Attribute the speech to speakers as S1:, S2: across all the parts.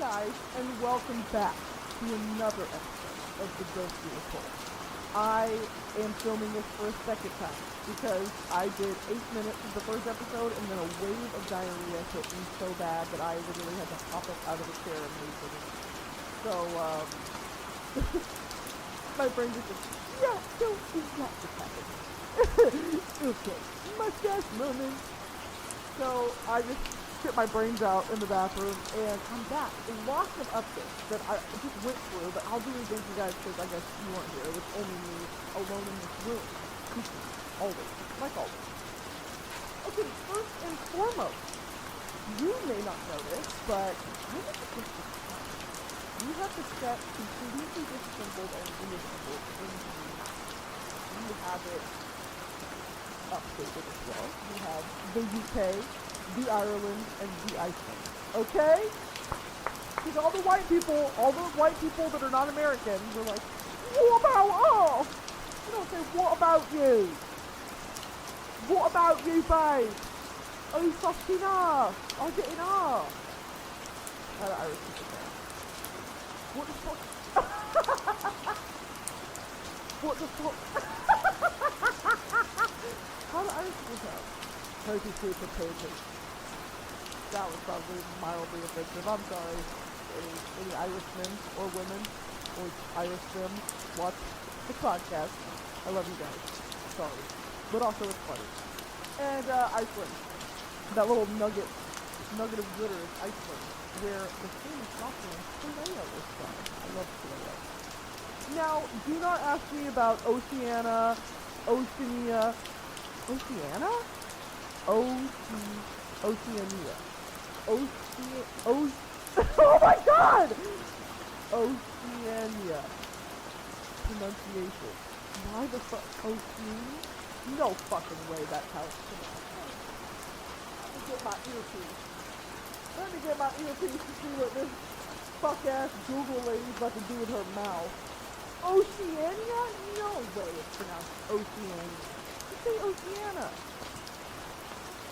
S1: guys, and welcome back to another episode of the Broski.shop. I am filming this for a second time because I did 8 minutes of the first episode and then a wave of diarrhea hit me so bad that I literally had to hop up out of the chair and leave for this. So, my brain just said, yeah, don't do that to happen. Okay, mustache moment. So, I just shit my brains out in the bathroom, and I'm back. A lot of updates that I just went through, but I'll do these things you guys because I guess you weren't here. It was only me alone in this room. Always. Like always. Okay, first and foremost, you may not know this, but I have to get this up. You have to set completely disassembled and reassembled in the house. You have it updated as well. You have the UK, the Ireland, and the Iceland. Okay? Because all those white people that are not American, they're like, what about us? You don't say, what about you? What about you, babe? Are you fucking off? Are you getting off? How do Irish people say? What the fuck? What the fuck? How do Irish people say? Turkey sweet potato. That was probably mildly offensive. I'm sorry. Any Irishmen or women or Irish them watch the podcast. I love you guys. Sorry. But also it's funny. And Iceland. That little nugget of glitter is Iceland, where the famous popular Filet is from. I love Filet. Now, do not ask me about Oceania. Oceania? Oh my god! Oceania. Pronunciation. Why the fuck? Oceania? No fucking way that's how it's pronounced. Let me get my earpiece to see what this fuck-ass Google lady's about to do with her mouth. Oceania? No way it's pronounced Oceania. You say Oceania.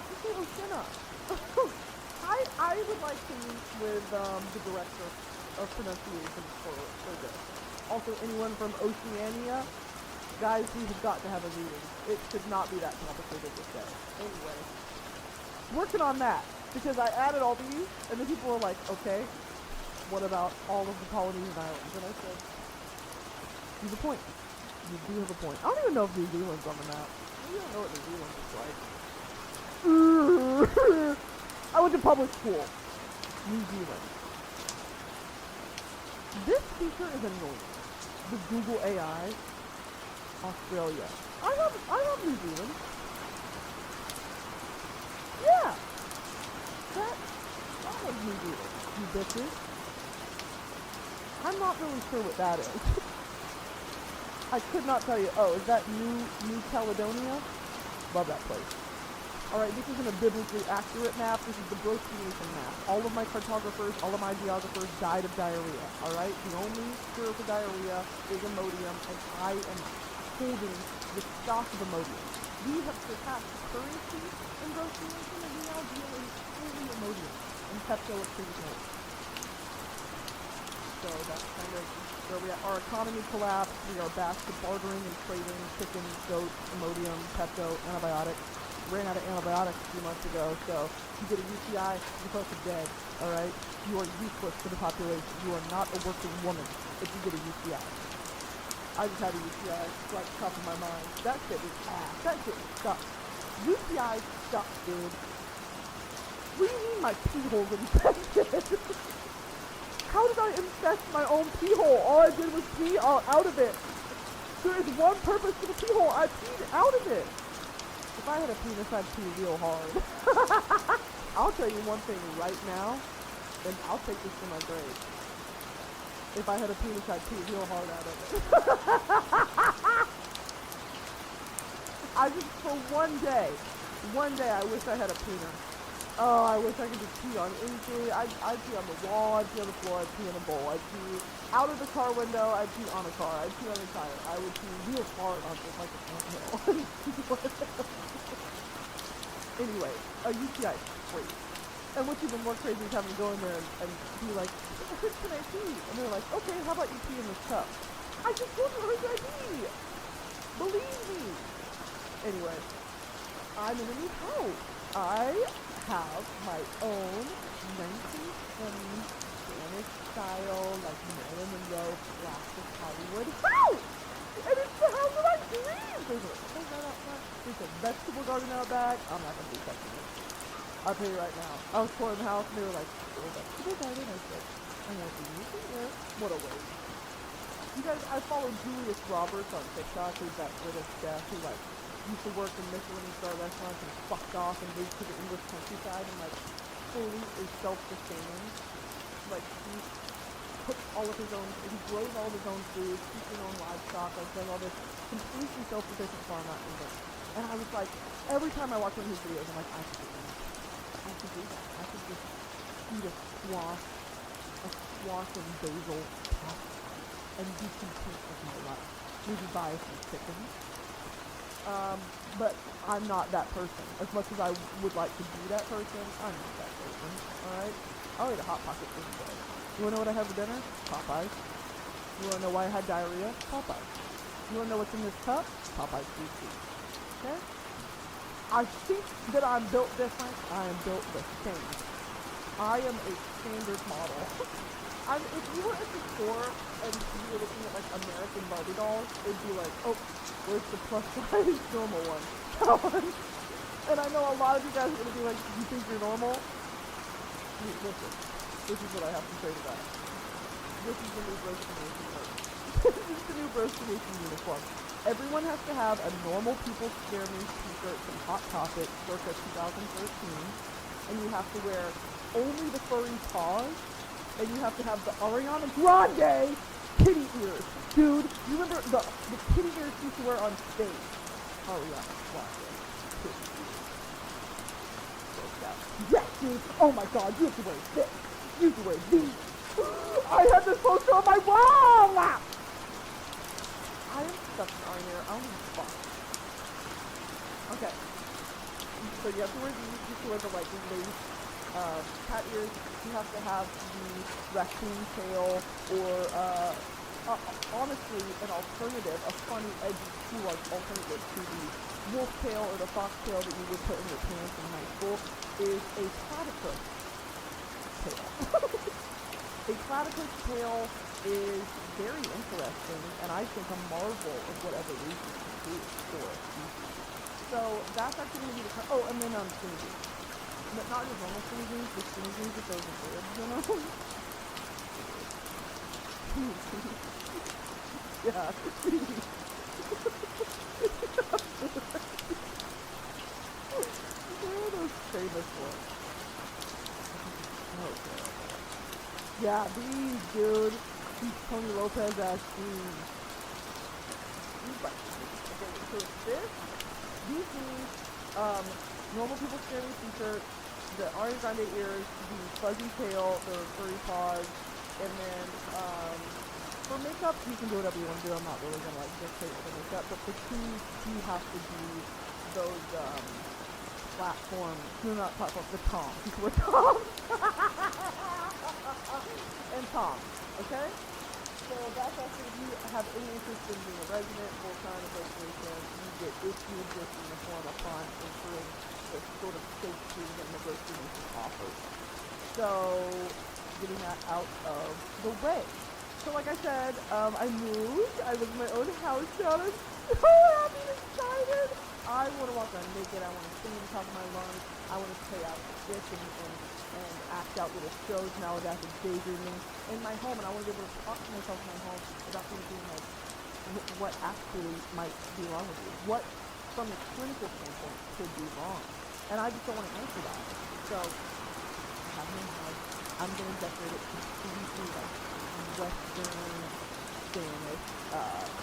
S1: You say Oceania. I would like to meet with the director of pronunciation for this. Also, anyone from Oceania, guys, we have got to have a meeting. It should not be that complicated to say. Anyway, working on that, because I added all these, and then people were like, okay, what about all of the Polynesian islands? And I said, you have a point. You do have a point. I don't even know if New Zealand's on the map. You don't know what New Zealand is like. I went to public school. New Zealand. This feature is annoying. The Google AI. Australia. I love New Zealand. Yeah. I love New Zealand. You bitches. I'm not really sure what that is. I could not tell you. Oh, is that New Caledonia? Love that place. Alright, this isn't a biblically accurate map, this is the Broski map. All of my cartographers, all of my geographers died of diarrhea, alright? The only cure for diarrhea is Imodium, and I am holding the stock of Imodium. We have surpassed currency in Broski and we now deal in fully Imodium and Pepto-Exclusion. So that's kind of where we are. Our economy collapsed, we are back to bartering and trading chicken, goats, Imodium, Pepto, antibiotics. Ran out of antibiotics a few months ago, so you get a UTI, you're fucking dead, alright? You are useless to the population. You are not a working woman if you get a UTI. I just had a UTI, like, top of my mind. That shit was ass. That shit sucks. UTI sucks, dude. What do you mean my pee hole's infected? How did I infect my own pee hole? All I did was pee out of it. There is one purpose to the pee hole. I peed out of it. If I had a penis, I'd pee real hard. I'll tell you one thing right now, and I'll take this to my grave. If I had a penis, I'd pee real hard out of it. I just, for one day, I wish I had a penis. Oh, I wish I could just pee on anything. I'd pee on the wall, I'd pee on the floor, I'd pee in a bowl, I'd pee out of the car window, I'd pee on a car, I'd pee on a tire, I would pee real hard on it like an anthill. Anyway, a UTI is crazy. And what's even more crazy is having to go in there and be like, can I pee? And they're like, okay, how about you pee in this cup? I just told you where's I pee. Believe me. Anyway, I'm in a new house. I have my own 1920s Spanish style, like Marilyn Monroe, classic Hollywood house. And it's the house of my dreams. There's a playground out front. There's a vegetable garden out back. I'm not gonna be touching it. I'll tell you right now. I was touring the house and they were like, oh, vegetable garden. I said, I'm gonna be using it. What a waste. You guys, I follow Julius Roberts on TikTok, who's that British chef who like used to work in Michelin-star restaurants and fucked off and moved to the English countryside and like fully is self-sustaining. Like he cooks all of his own, he grows all of his own food, keeps his own livestock, like does all this completely self-sufficient farm out in England. And I was like, every time I watch one of his videos, I'm like, I could do that. I could do that. I could just eat a squash and basil pasta and be content with my life. Maybe buy some chickens. But I'm not that person. As much as I would like to be that person, I'm not that person. Alright? I'll eat a Hot Pocket every day. You wanna know what I had for dinner? Popeyes. You wanna know why I had diarrhea? Popeyes. You wanna know what's in this cup? Popeyes sweet tea. Okay? I think that I'm built different. I am built the same. I am a standard model. If you were at the store and you were looking at like American Barbie dolls, it'd be like, oh, where's the plus size normal one? That one. And I know a lot of you guys are gonna be like, you think you're normal? Listen, this is what I have to say to that. This is the new Broski uniform. This is the new Broski uniform. Everyone has to have a normal people scare me t-shirt from Hot Topic circa 2013, and you have to wear only the furry paws, and you have to have the Ariana Grande kitty ears. Dude, you remember the kitty ears she used to wear on stage? Ariana Grande kitty ears. Yes, dude. Oh my god, you have to wear this. You have to wear these. I have this poster on my wall! I am stuck on here. I don't give a fuck. Okay. So you have to wear these. You have to wear the like lace cat ears. You have to have the raccoon tail or honestly an alternative, a funny edgy cool alternative to the wolf tail or the fox tail that you would put in your pants in high school is a platypus tail. A platypus tail is very interesting, and I think a marvel of what evolution can do for a species. So that's actually going to be the and then skinny jeans. But not just normal skinny jeans, the skinny jeans with those ribs, you know? Yeah. What are those famous ones? Okay. Yeah, these, dude. These Tony Lopez ass jeans. Okay, so it's this, these jeans, normal people scary t-shirt, the Ariana Grande ears, the fuzzy tail, the furry paws, and then, for makeup, you can do whatever you want to do. I'm not really gonna like dictate for makeup, but for shoes, you have to do those, not platform, the Toms. You can wear Toms. And Toms, okay? So that's actually, if you have any interest in being a resident, full-time association, you get issued this uniform upon entering the sort of safety that the Broski offers. So, getting that out of the way. So like I said, I moved, I live in my own house now, I'm so happy and excited! I want to walk around naked, I want to sing on top of my lungs, I want to play out this and act out little shows nowadays and daydreaming in my home, and I want to be able to talk to myself in my home about things being like, what actually might be wrong with you, what from a clinical standpoint could be wrong, and I just don't want to answer that. So, I have my house, I'm going to decorate it completely like Western Spanish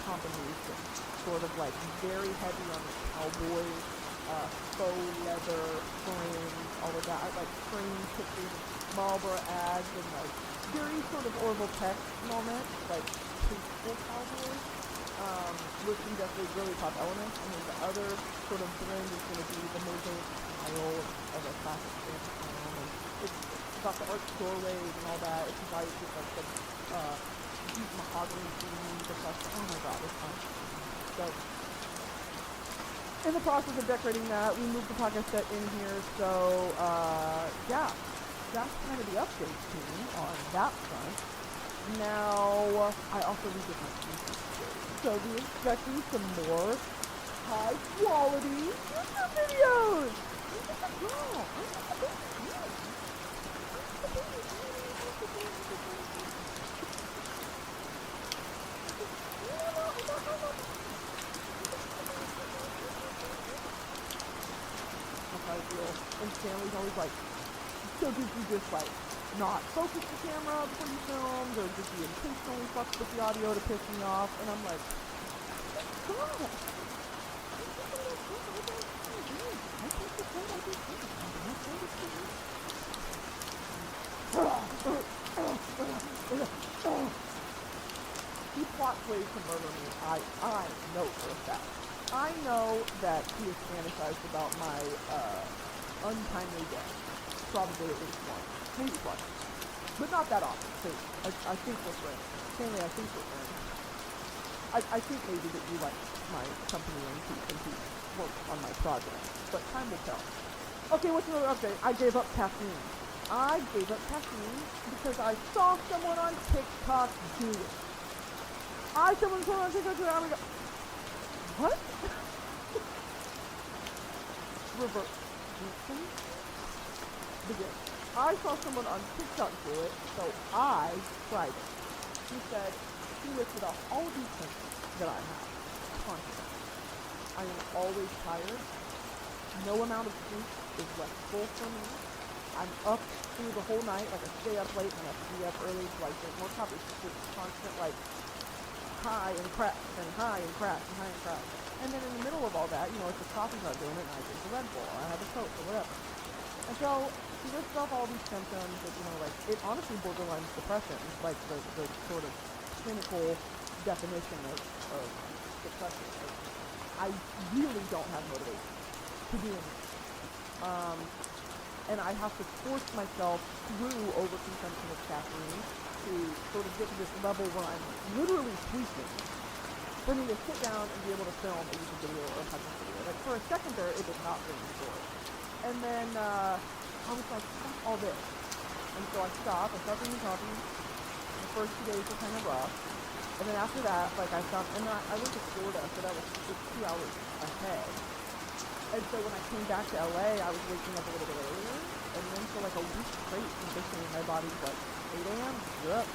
S1: combination, sort of like very heavy on the cowboy, faux leather, frames, all of that. I like frame pictures, Marlboro ads, and like very sort of Orville Peck moment, like tasteful cowboy, with some definitely girly pop elements. And then the other sort of blend is going to be the mosaic style of a classic Spanish town. And it's got the arch doorways and all that. It's white with like the deep mahogany themes, the plus. Oh my god, it's fun. So, in the process of decorating that, we moved the podcast set in here. So, yeah, that's kind of the update to me on that front. Now, I also redid my PC today. So, we're expecting some more high quality YouTube videos. And Stanley's always like, so did you just like not focus the camera before you filmed, or did you intentionally fuck with the audio to piss me off? And I'm like, God. He plots ways to murder me. I know for a fact. I know that he has fantasized about my untimely death. Probably at least once. Maybe twice. But not that often, too. I think we're friends. Stanley, I think we're friends. I think maybe that you like my company and he works on my project. But time will tell. Okay, what's another update? I gave up caffeine. I gave up caffeine because I saw someone on TikTok do it. Someone on TikTok do it. I'm like, what? Reverse. Begin. I saw someone on TikTok do it, so I tried it. He said he listed off all of these symptoms that I have constantly. I am always tired. No amount of sleep is restful for me. I'm up through the whole night, like I stay up late and I have to be up early so I drink more coffee. It's just constant, like, high and crash and high and crash and high and crash. And then in the middle of all that, if the coffee's not doing it, I drink a Red Bull, or I have a Coke, or whatever. And so, he lists off all these symptoms that, it honestly borderlines depression, like the sort of clinical definition of depression. Like, I really don't have motivation to do anything. And I have to force myself through overconsumption of caffeine to sort of get to this level where I'm literally sleeping for me to sit down and be able to film a YouTube video or a podcast video. Like, for a second there, it did not bring me joy. And then, I was like, fuck all this. And so I stopped drinking coffee. The first 2 days were kind of rough. And then after that, like, I stopped, and I went to Florida, so that was just 2 hours ahead. And so when I came back to LA, I was waking up a little bit earlier. And then for like a week straight, conditioning, my body's like, 8 a.m., get up.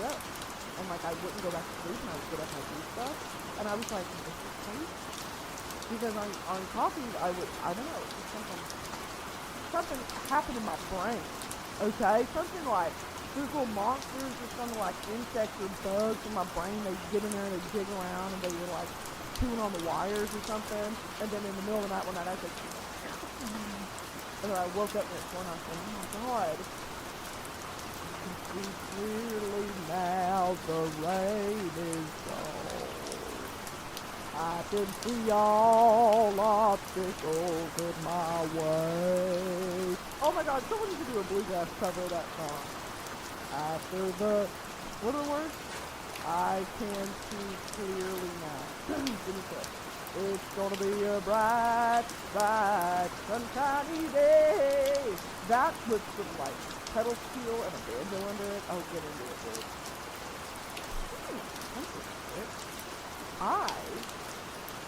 S1: And like, I wouldn't go back to sleep, and I would get up and I'd do stuff. And I was like, this is crazy. Because on coffee, I don't know, something happened in my brain, okay? Something like, there's little monsters or something like insects or bugs in my brain. They get in there and they dig around and they were like chewing on the wires or something. And then in the middle of the night one night I said, and then I woke up next morning and I said, oh my God. I can see clearly now the rain is gone. I can see all obstacles in my way. Oh my God, someone needs to do a bluegrass cover of that song. After the, what are the words? I can see clearly now. Give me a sec. It's gonna be a bright, sunshiny day. That with some like pedal steel and a banjo under it. I'll get into it, dude. I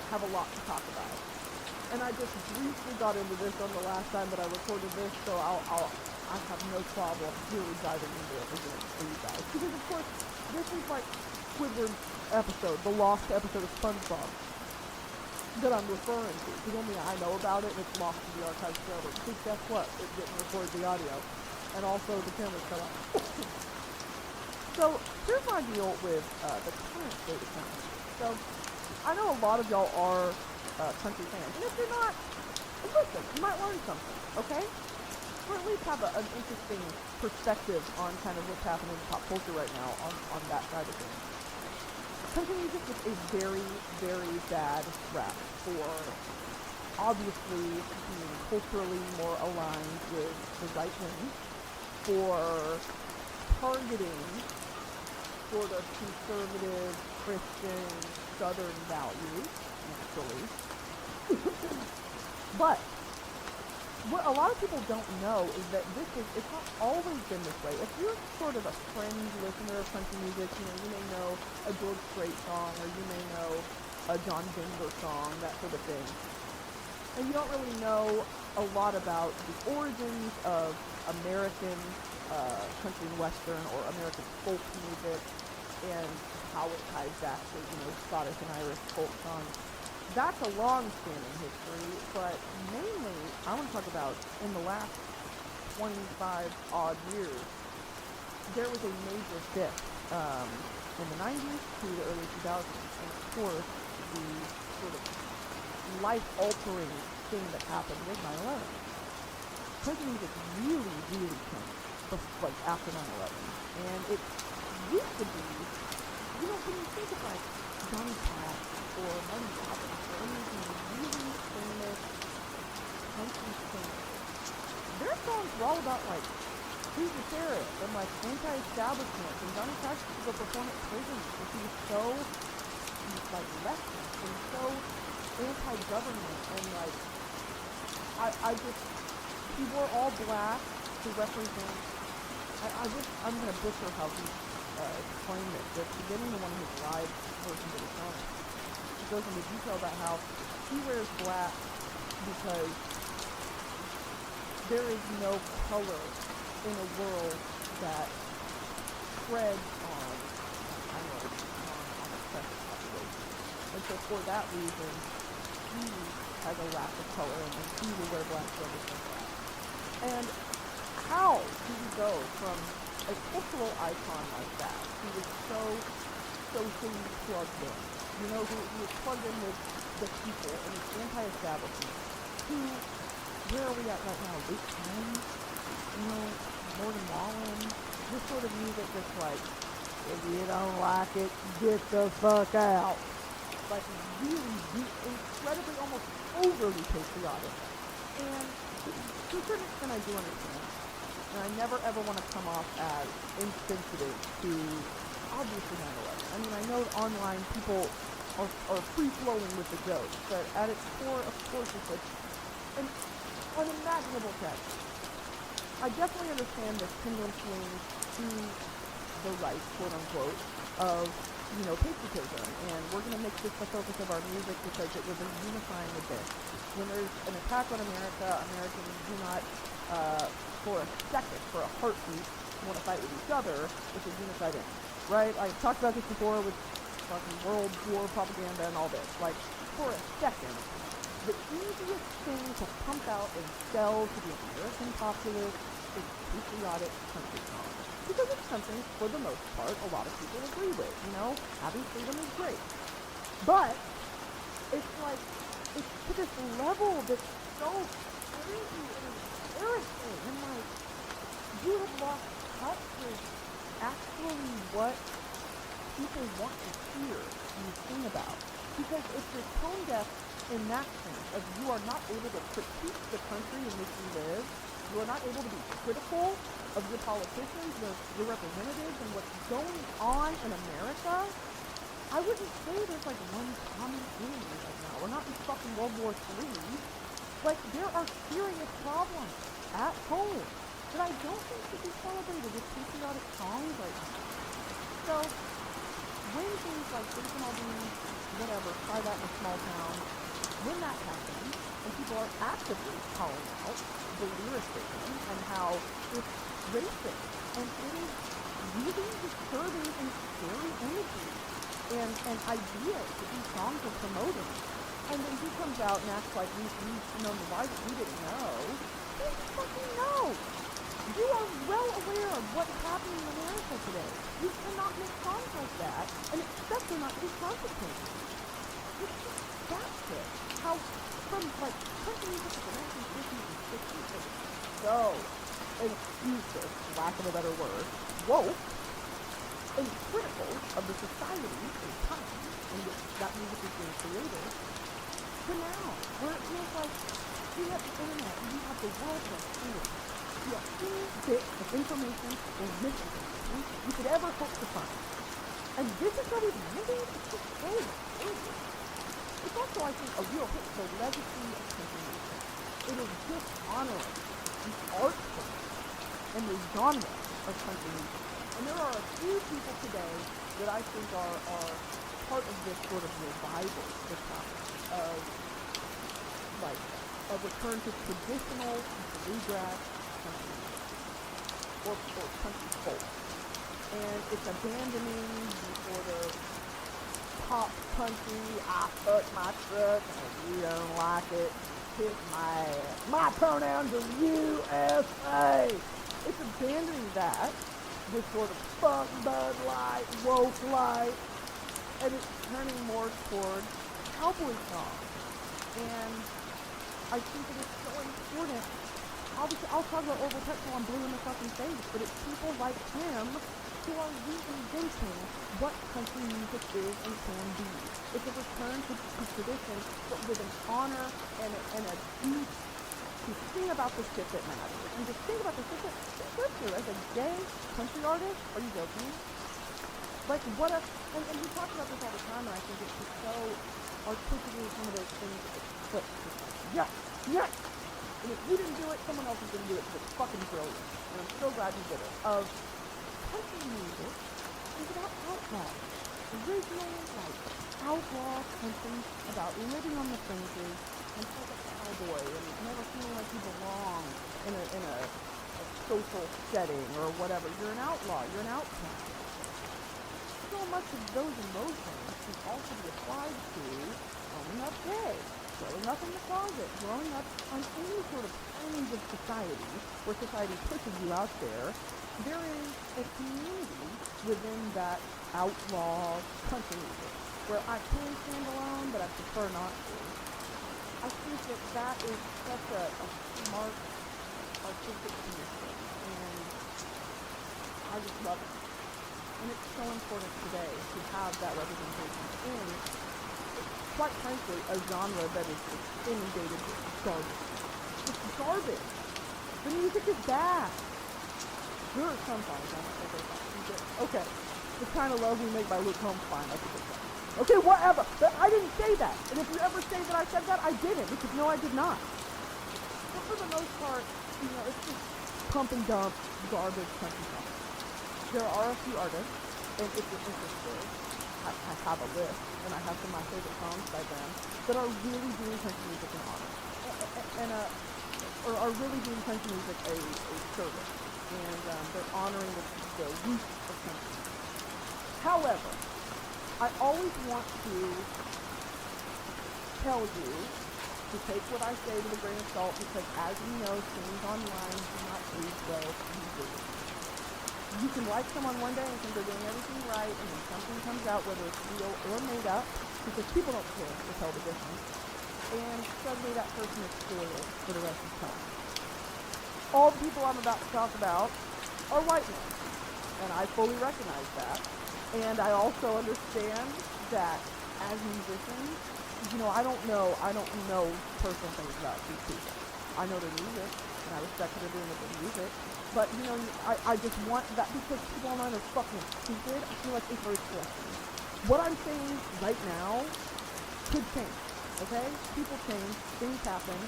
S1: have a lot to talk about. And I just briefly got into this on the last time that I recorded this, so I have no problem really diving into it again for you guys. Because of course, this is like Squidward's episode, the lost episode of SpongeBob that I'm referring to. Because only I know about it and it's lost to the archives forever. Because guess what? It didn't record the audio. And also the camera's cut off. So, here's my deal with the current state of country. So, I know a lot of y'all are country fans. And if you're not, listen, you might learn something, okay? Or at least have an interesting perspective on kind of what's happening in pop culture right now on that side of things. Country music is a very, very bad rap for obviously being culturally more aligned with the right wing for targeting sort of conservative, Christian, Southern values, naturally. But what a lot of people don't know is that it's not always been this way. If you're sort of a fringe listener of country music, you may know a George Strait song, or you may know a John Denver song, that sort of thing. And you don't really know a lot about the origins of American country and western, or American folk music, and how it ties back to, Scottish and Irish folk songs. That's a long-standing history, but mainly I want to talk about in the last 25-odd years, there was a major shift in the 90s to the early 2000s, and of course, the sort of life-altering thing that happened was 9/11. Country music really, really changed, like, after 9/11, and it used to be, when you think of, like, Johnny Cash or Marty Robbins or any of these really famous country singers, their songs were all about, like, who's the sheriff and, like, anti-establishment, and Johnny Cash used to go perform at prisons because he was so, like, leftist and so anti-government, and, like, he wore all black to represent, I'm going to butcher how he explained it, but beginning to one of his live versions of the song, he goes into detail about how he wears black because there is no color in a world that treads on oppressed population. And so for that reason, he has a lack of color, and he will wear black to represent that. And how do we go from a cultural icon like that, who was so socially plugged in, who was plugged in with the people and was anti-establishment, to where are we at right now? Late times? Morgan Wallen, this sort of music that's like, if you don't like it, get the fuck out. Like, really incredibly, almost overly patriotic. And to a certain extent I do understand. And I never ever want to come off as insensitive to, obviously, 9/11. I mean, I know online people are free-flowing with the jokes, but at its core, of course, it's an unimaginable tragedy. I definitely understand this pendulum swing to the right, quote-unquote, of, patriotism, and we're going to make this the focus of our music because it was a unifying event. When there's an attack on America, Americans do not, for a second, for a heartbeat, want to fight with each other, which is unified in, right? I've talked about this before with fucking World War propaganda and all this. Like, for a second, the easiest thing to pump out and sell to the American populace is patriotic country songs. Because it's something, for the most part, a lot of people agree with, having freedom is great. But, it's like, it's to this level that's so crazy and embarrassing, and like, you have lost touch with actually what people want to hear and sing about. Because if you're tone deaf in that sense, of you are not able to critique the country in which you live, you are not able to be critical of your politicians, your representatives, and what's going on in America, I wouldn't say there's like one common enemy right now. We're not in fucking World War III. Like, there are serious problems at home that I don't think should be celebrated with patriotic songs right now. So, when things like Jason Aldean, whatever, try that in a small town, when that happens, and people are actively calling out the lyricism and how it's racist, and it is really disturbing and scary imagery and ideas that these songs are promoting. And then he comes out and acts like we didn't know. We fucking know! You are well aware of what's happening in America today. You cannot make songs like that and expect there not to be consequences. It's just that shit. How, from like country music of the 1950s and 60s, it was so, and excuse this, lack of a better word, woke and critical of the society and time in which that music is being created, to now, where it feels like you have the internet and you have the world to experience. you know, any bit of information or misinformation you could ever hope to find. And this is how we've ended. It's just so crazy. It's also, I think, a real hit to the legacy of country music. It is dishonoring the art form and the genre of country music. And there are a few people today that I think are part of this sort of revival that's happening of, like, a return to traditional bluegrass country music or country folk. And it's abandoning the sort of pop country, I fuck my truck, and if you don't like it, kiss my ass. My pronouns are USA. It's abandoning that, this sort of funk, Bud Light, woke light, and it's turning more toward cowboy songs. And I think that it's so important. Obviously, I'll talk about Orville Peck till I'm blue in the fucking face, but it's people like him who are reinventing what country music is and can be. It's a return to tradition, but with an honor and a deep to sing about the shit that matters. And to sing about the shit that scripture as a gay country artist, are you joking? Like what a, and we talk about this all the time, and I think it's just so articulate some of those things that it clicks. Yes, yes! And if you didn't do it, someone else is going to do it, because it's fucking brilliant. And I'm so glad you did it. Of country music is about outlaw. Original, like, outlaw country about living on the fringes and like a cowboy and never feeling like you belong in a social setting or whatever. You're an outlaw. You're an outcast. So much of those emotions can also be applied to growing up gay, growing up in the closet, growing up on any sort of planes of society where society pushes you out there. There is a community within that outlaw country music where I can stand alone, but I prefer not to. I think that is such a smart, artistic commission, and I just love it. And it's so important today to have that representation in, quite frankly, a genre that is just inundated with garbage. It's garbage. The music is bad. There are some songs on it that are fine. Okay. The kind of love we make by Luke Combs, fine, that's a good song. Okay, whatever. But I didn't say that. And if you ever say that I said that, I didn't, because no, I did not. But for the most part, you know, it's just pump and dump, garbage country songs. There are a few artists, and if you're interested, I have a list, and I have some of my favorite songs by them, that are really doing country music an honor. Or are really doing country music a service. And they're honoring the roots of country music. However, I always want to tell you to take what I say with a grain of salt, because as we know, things online do not age well usually. You can like someone one day and think they're doing everything right, and then something comes out, whether it's real or made up, because people don't care to tell the difference, and suddenly that person is spoiled for the rest of time. All the people I'm about to talk about are white men, and I fully recognize that. And I also understand that as musicians, you know, I don't know personal things about these people. I know their music, and I respect what they're doing with their music. But, you know, I just want that, because people online are fucking stupid. I feel like it's very stressful. What I'm saying right now could change, okay? People change, things happen,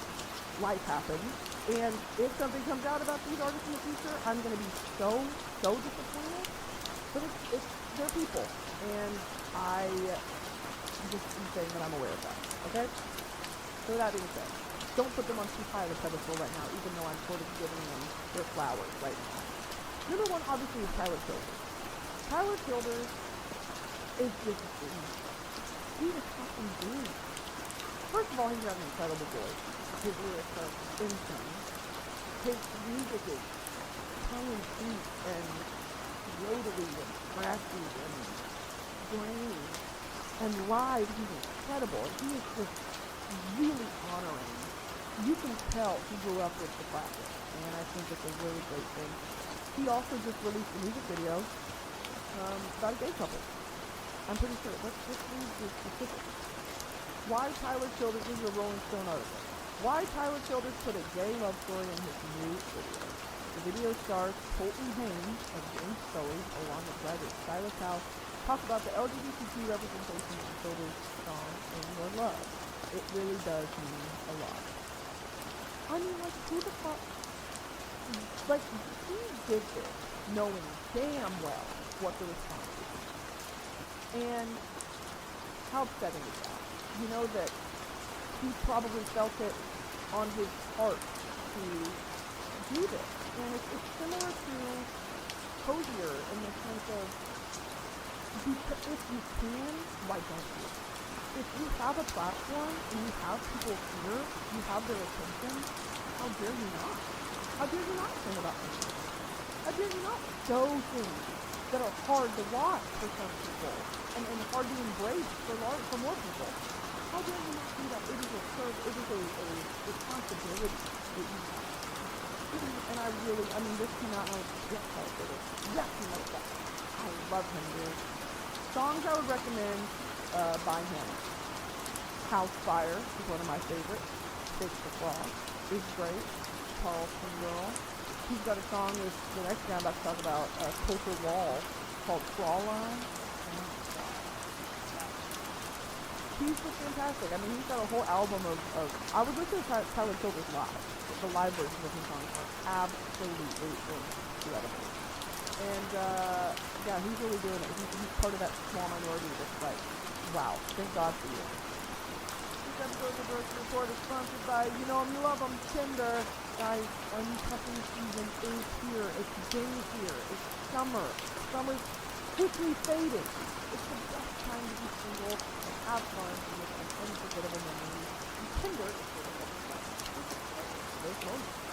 S1: life happens. And if something comes out about these artists in the future, I'm going to be so disappointed. But they're people, and I just am saying that I'm aware of that, okay? So that being said, don't put them on too high of a pedestal right now, even though I'm sort of giving them their flowers right now. Number one, obviously, is Tyler Childers. Tyler Childers is just a genius. He's a fucking genius. First of all, he's got an incredible voice. His lyrics are insane. His music is tongue-in-cheek and rotary and brassy and grainy, and live he's incredible. He is just really honoring. You can tell he grew up with the classics, and I think it's a really great thing. He also just released a music video about a gay couple. I'm pretty sure. Let's read the specifics. Why Tyler Childers is a Rolling Stone article. Why Tyler Childers put a gay love story in his new video. The video stars Colton Haynes of James Scully, along with writer Silas House, talk about the LGBTQ representation in Silver's song In Your Love. It really does mean a lot. I mean, like, who the fuck? Like, he did this knowing damn well what the response is. And how upsetting is that? You know that he probably felt it on his heart to do this. And it's similar to Hosier in the sense of, if you can, why don't you? If you have a platform and you have people here, you have their attention, how dare you not? How dare you not sing about this? How dare you not show things that are hard to watch for some people and hard to embrace for more people? How dare you not do that? It is a responsibility that you have. And this came out and I was like, yes, I did it. Yes, he knows that. I love him, dude. Songs I would recommend by him. House Fire is one of my favorites. Fix the Frost is great. Charleston Girl. He's got a song with the next guy I'm about to talk about, Coulter Wall, called Crawline. He's just fantastic. I mean, he's got a whole album of I would listen to Tyler Childers live. The live versions of his songs are absolutely incredible. And, yeah, he's really doing it. He's part of that small minority that's like, wow, thank God for you. This episode of the Broski Report is sponsored by, you know him, you love him, Tinder. Guys, uncuffing season is here. It's been here. It's summer. Summer's quickly fading. It's the best time to be single and have fun and make some unforgettable memories. And Tinder is sort of those moments.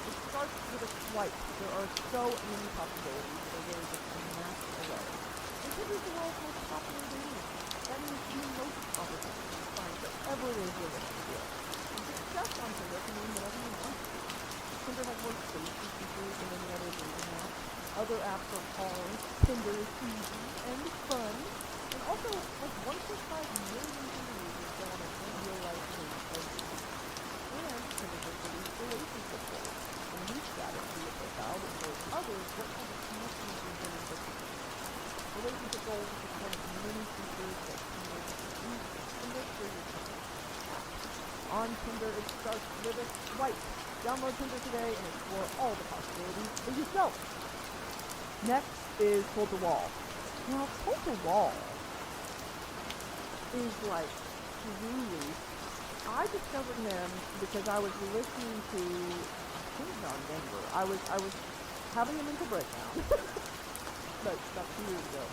S1: It starts with a swipe. There are so many possibilities that are really just a match away. And Tinder is the world's most popular dating app. That means you know the opportunity to find whatever it is you're looking for. And success on Tinder can mean whatever you want. Tinder has more safety features than any other dating app. Other apps are hard. Tinder is easy and fun. And also, like 1.5 million Tinder users go on an real-life date every week. And Tinder has released relationship goals. And we status via profile that shows others what kind of connections you're doing with people. Relationship goals is one of many features that Tinder use to make sure you're coming. On Tinder, it starts with a swipe. Download Tinder today and explore all the possibilities for yourself. Next is Coulter Wall. Now, Coulter Wall is like truly. I discovered him because I was listening to, I think John Denver. I was having a mental breakdown. But about 2 years ago.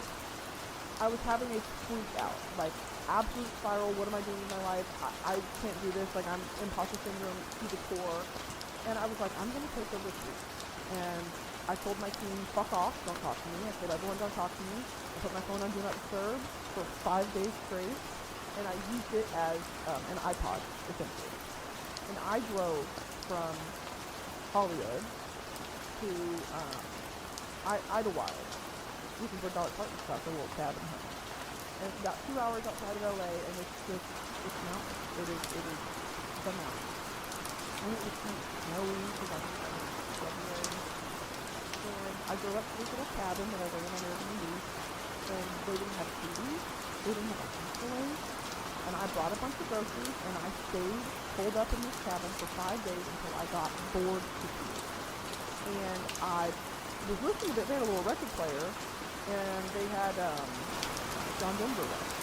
S1: I was having a freak out, like absolute spiral. What am I doing in my life? I can't do this. Like, I'm imposter syndrome to the core. And I was like, I'm gonna take over this. And I told my team, fuck off, don't talk to me. I told everyone, don't talk to me. I put my phone on Do Not Disturb for 5 days straight. And I used it as an iPod, essentially. And I drove from Hollywood to Idlewild, which is where Dolly Parton's got the little cabin home. And it's about 2 hours outside of LA, and it's mountains. It is the mountains. And it was kind of snowy, because I think it was February. And I drove up to this little cabin that I rented on Airbnb, and they didn't have TV, they didn't have a microwave, and I brought a bunch of groceries, and I stayed holed up in this cabin for 5 days until I got bored to tears. And I was listening to it. They had a little record player, and they had John Denver records.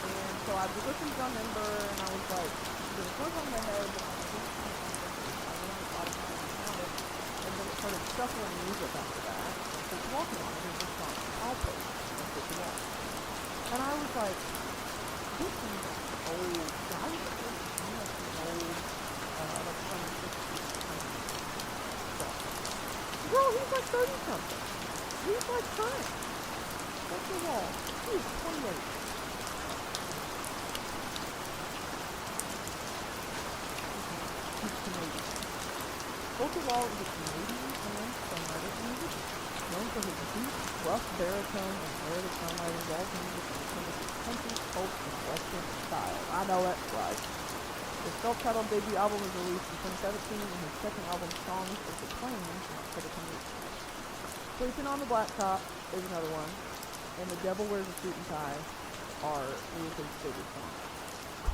S1: And so I was listening to John Denver, and I was like, there was one on my head, and I was listening to I went on Spotify and found it, and then it started shuffling music after that. So it's walking on it, and this song, I'll Post, and it's the wall. And I was like, this is old. I was like, this is old, like 2016. Girl, he's like 30-something. He's like current. What's the wall? He's 28. He's Canadian. Coulter Wall is a Canadian and songwriter and musician, known for his deep, rough baritone and narrative songwriting, jazz music, and some of his country, folk, and western style. I know that's right. His self-titled debut album was released in 2017, and his second album, Songs of the Plains, in October 2018. Sleeping on the Blacktop is another one, and The Devil Wears a Suit and Tie is his favorite song.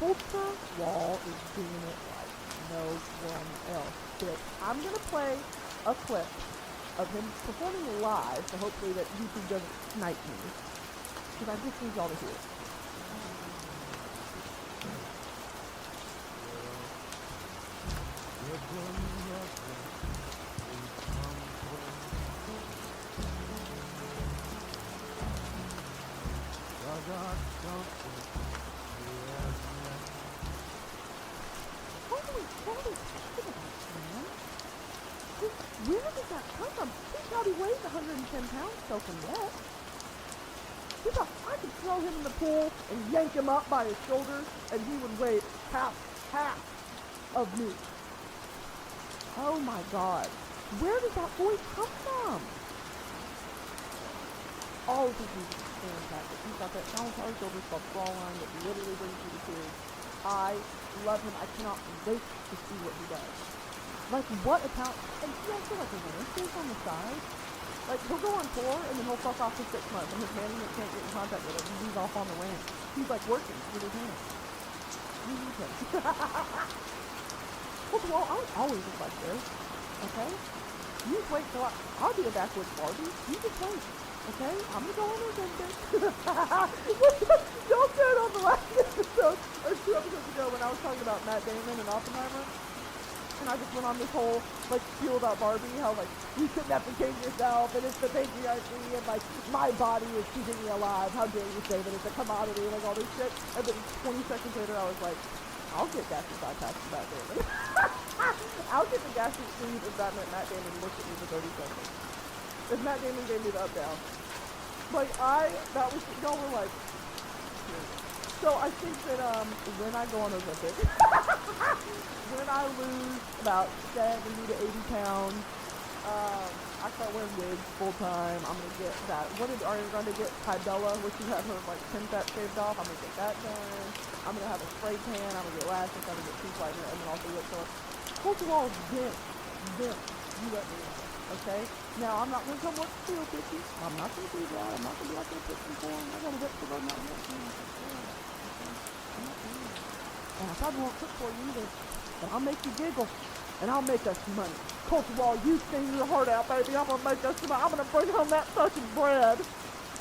S1: Culture Wall is doing it like no one else. But I'm gonna play a clip of him performing live, so hopefully that YouTube doesn't snipe me, because I just need y'all to hear it. Where did that come from? He probably weighs 110 pounds soaking wet. He thought I could throw him in the pool and yank him up by his shoulders, and he would weigh half of me. Oh my God. Where did that voice come from? All of his music is fantastic. He's got that song on his shoulders called Fraulein that literally brings you to tears. I love him. I cannot wait to see what he does. Like, what a talent. And he also, like, a ranches on the side. Like, he'll go on tour, and then he'll fuck off for 6 months, and his management can't get in contact with him, and he's off on the ranch. He's, like, working with his hands. We need him. Well, I would always look like this, okay? You just wait till I'll be a backwoods Barbie. You just wait, okay? I'm gonna go on there again. Y'all said on the last episode, or 2 episodes ago, when I was talking about Matt Damon and Oppenheimer, and I just went on this whole, like, spiel about Barbie, how, like, you shouldn't have to change yourself, and it's the patriarchy, and, like, my body is keeping me alive, how dare you say that it's a commodity, like, all this shit, and then 20 seconds later, I was like, I'll get gastric bypass for Matt Damon. I'll get the gastric sleeve if Matt Damon looks at me for 30 seconds. If Matt Damon gave me the up down. Like, y'all were like, so I think that, when I go on Ozempic, when I lose about 70 to 80 pounds, I start wearing wigs full time. I'm gonna get that. What did Ariana get? Tybella, where she had her, like, chin fat shaved off. I'm gonna get that done. I'm gonna have a spray tan. I'm gonna get lashes. I'm gonna get teeth whitener, and then also lip color. Culture Wall is this. You let me know. Okay? Now, I'm not gonna come work steel, bitches. I'm not gonna do that. I'm not gonna be like a pitching form. I gotta whip the road out here. And I probably won't cook for you either, but I'll make you giggle, and I'll make us some money. Culture Wall, you sing your heart out, baby. I'm gonna make us some money. I'm gonna bring home that fucking bread.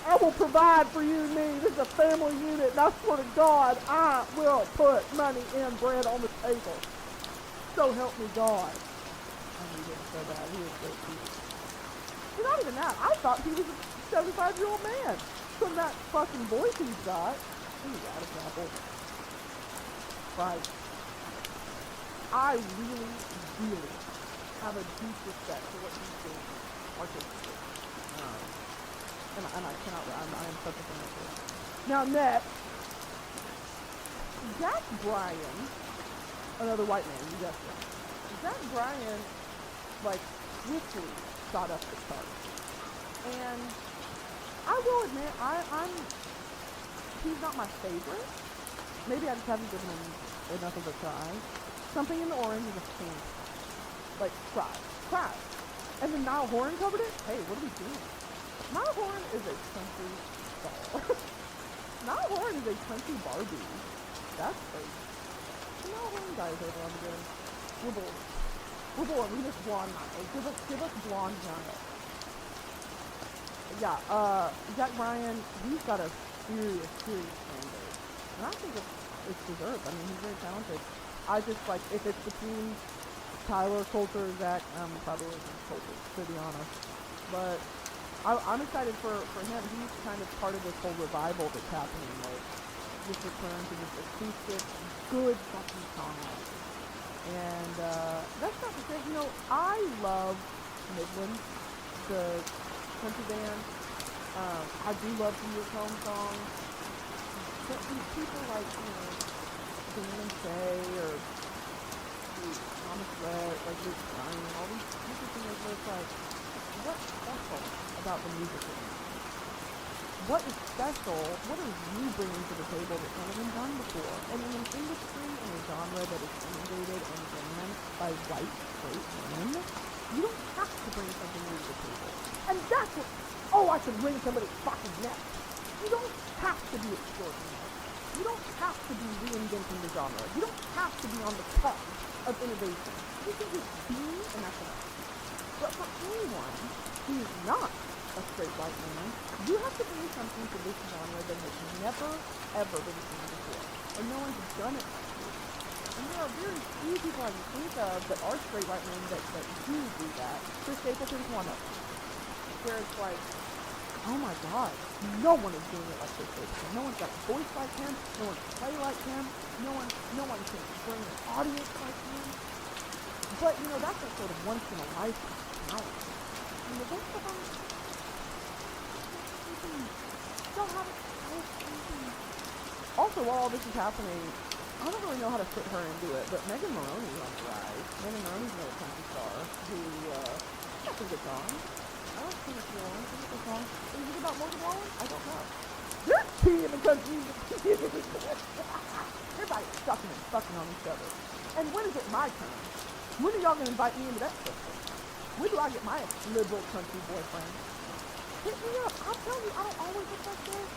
S1: I will provide for you and me. This is a family unit, and I swear to God, I will put money and bread on the table. So help me God. I need him so bad. He is so cute. But not even that. I thought he was a 75-year-old man. From that fucking voice he's got. He's out of apple. Right. I really, really have a deep respect for what he's doing artistically. And I cannot, I am such a fan of it. Now next, Zach Bryan, another white man, you guessed it. Zach Bryan, like, swiftly shot up the charts. And I will admit, he's not my favorite. Maybe I just haven't given him enough of a try. Something in the Orange is a fan. Like, cry. And then Niall Horan covered it? Hey, what are we doing? Niall Horan is a country star. Niall Horan is a country Barbie. That's crazy. And Niall Horan guys over on the good. We're bored. We just blonde Niall. Give us blonde Niall. Yeah, Zach Bryan, he's got a serious fan base. And I think it's deserved. I mean, he's very talented. I just, like, if it's between Tyler, Coulter, Zach, probably Coulter, to be honest. But I'm excited for him. He's kind of part of this whole revival that's happening, like, this return to this acoustic, good fucking songwriting. And, that's not to say, you know, I love Midland, the country band. I do love some of his home songs. But these people like, you know, Dan and Shay, or Thomas Rhett, like Luke Bryan, all these people where it's like, what's special about the music? what is special? What are you bringing to the table that's never been done before? And in an industry and a genre that is inundated and ran by white, straight men, you don't have to bring something new to the table. And that's what, I can wring somebody's fucking neck. You don't have to be extraordinary. You don't have to be reinventing the genre. You don't have to be on the cusp of innovation. You can just be, and that's enough. But for anyone who is not a straight white man, you have to bring something to this genre that has never, ever been seen before. And no one's done it like you. And there are very few people I can think of that are straight white men that do that. Chris Stapleton's one of them. Where it's like, oh my god, no one is doing it like Chris Stapleton. No one's got a voice like him. No one can play like him. No one can bring an audience like him. But, that's a sort of once in a lifetime talent. And the rest of them don't have it. Also, while all this is happening, I don't really know how to fit her into it, but Megan Maroney's on the rise. Megan Maroney's another country star who, got some good songs. I don't think it's wrong. Is it a song? Is it about Morgan Wallen? I don't know. There's tea in the country. Everybody's sucking and fucking on each other. And when is it my turn? When are y'all gonna invite me into that system? When do I get my liberal country boyfriend? Hit me up. I'm telling you, I don't always look like this.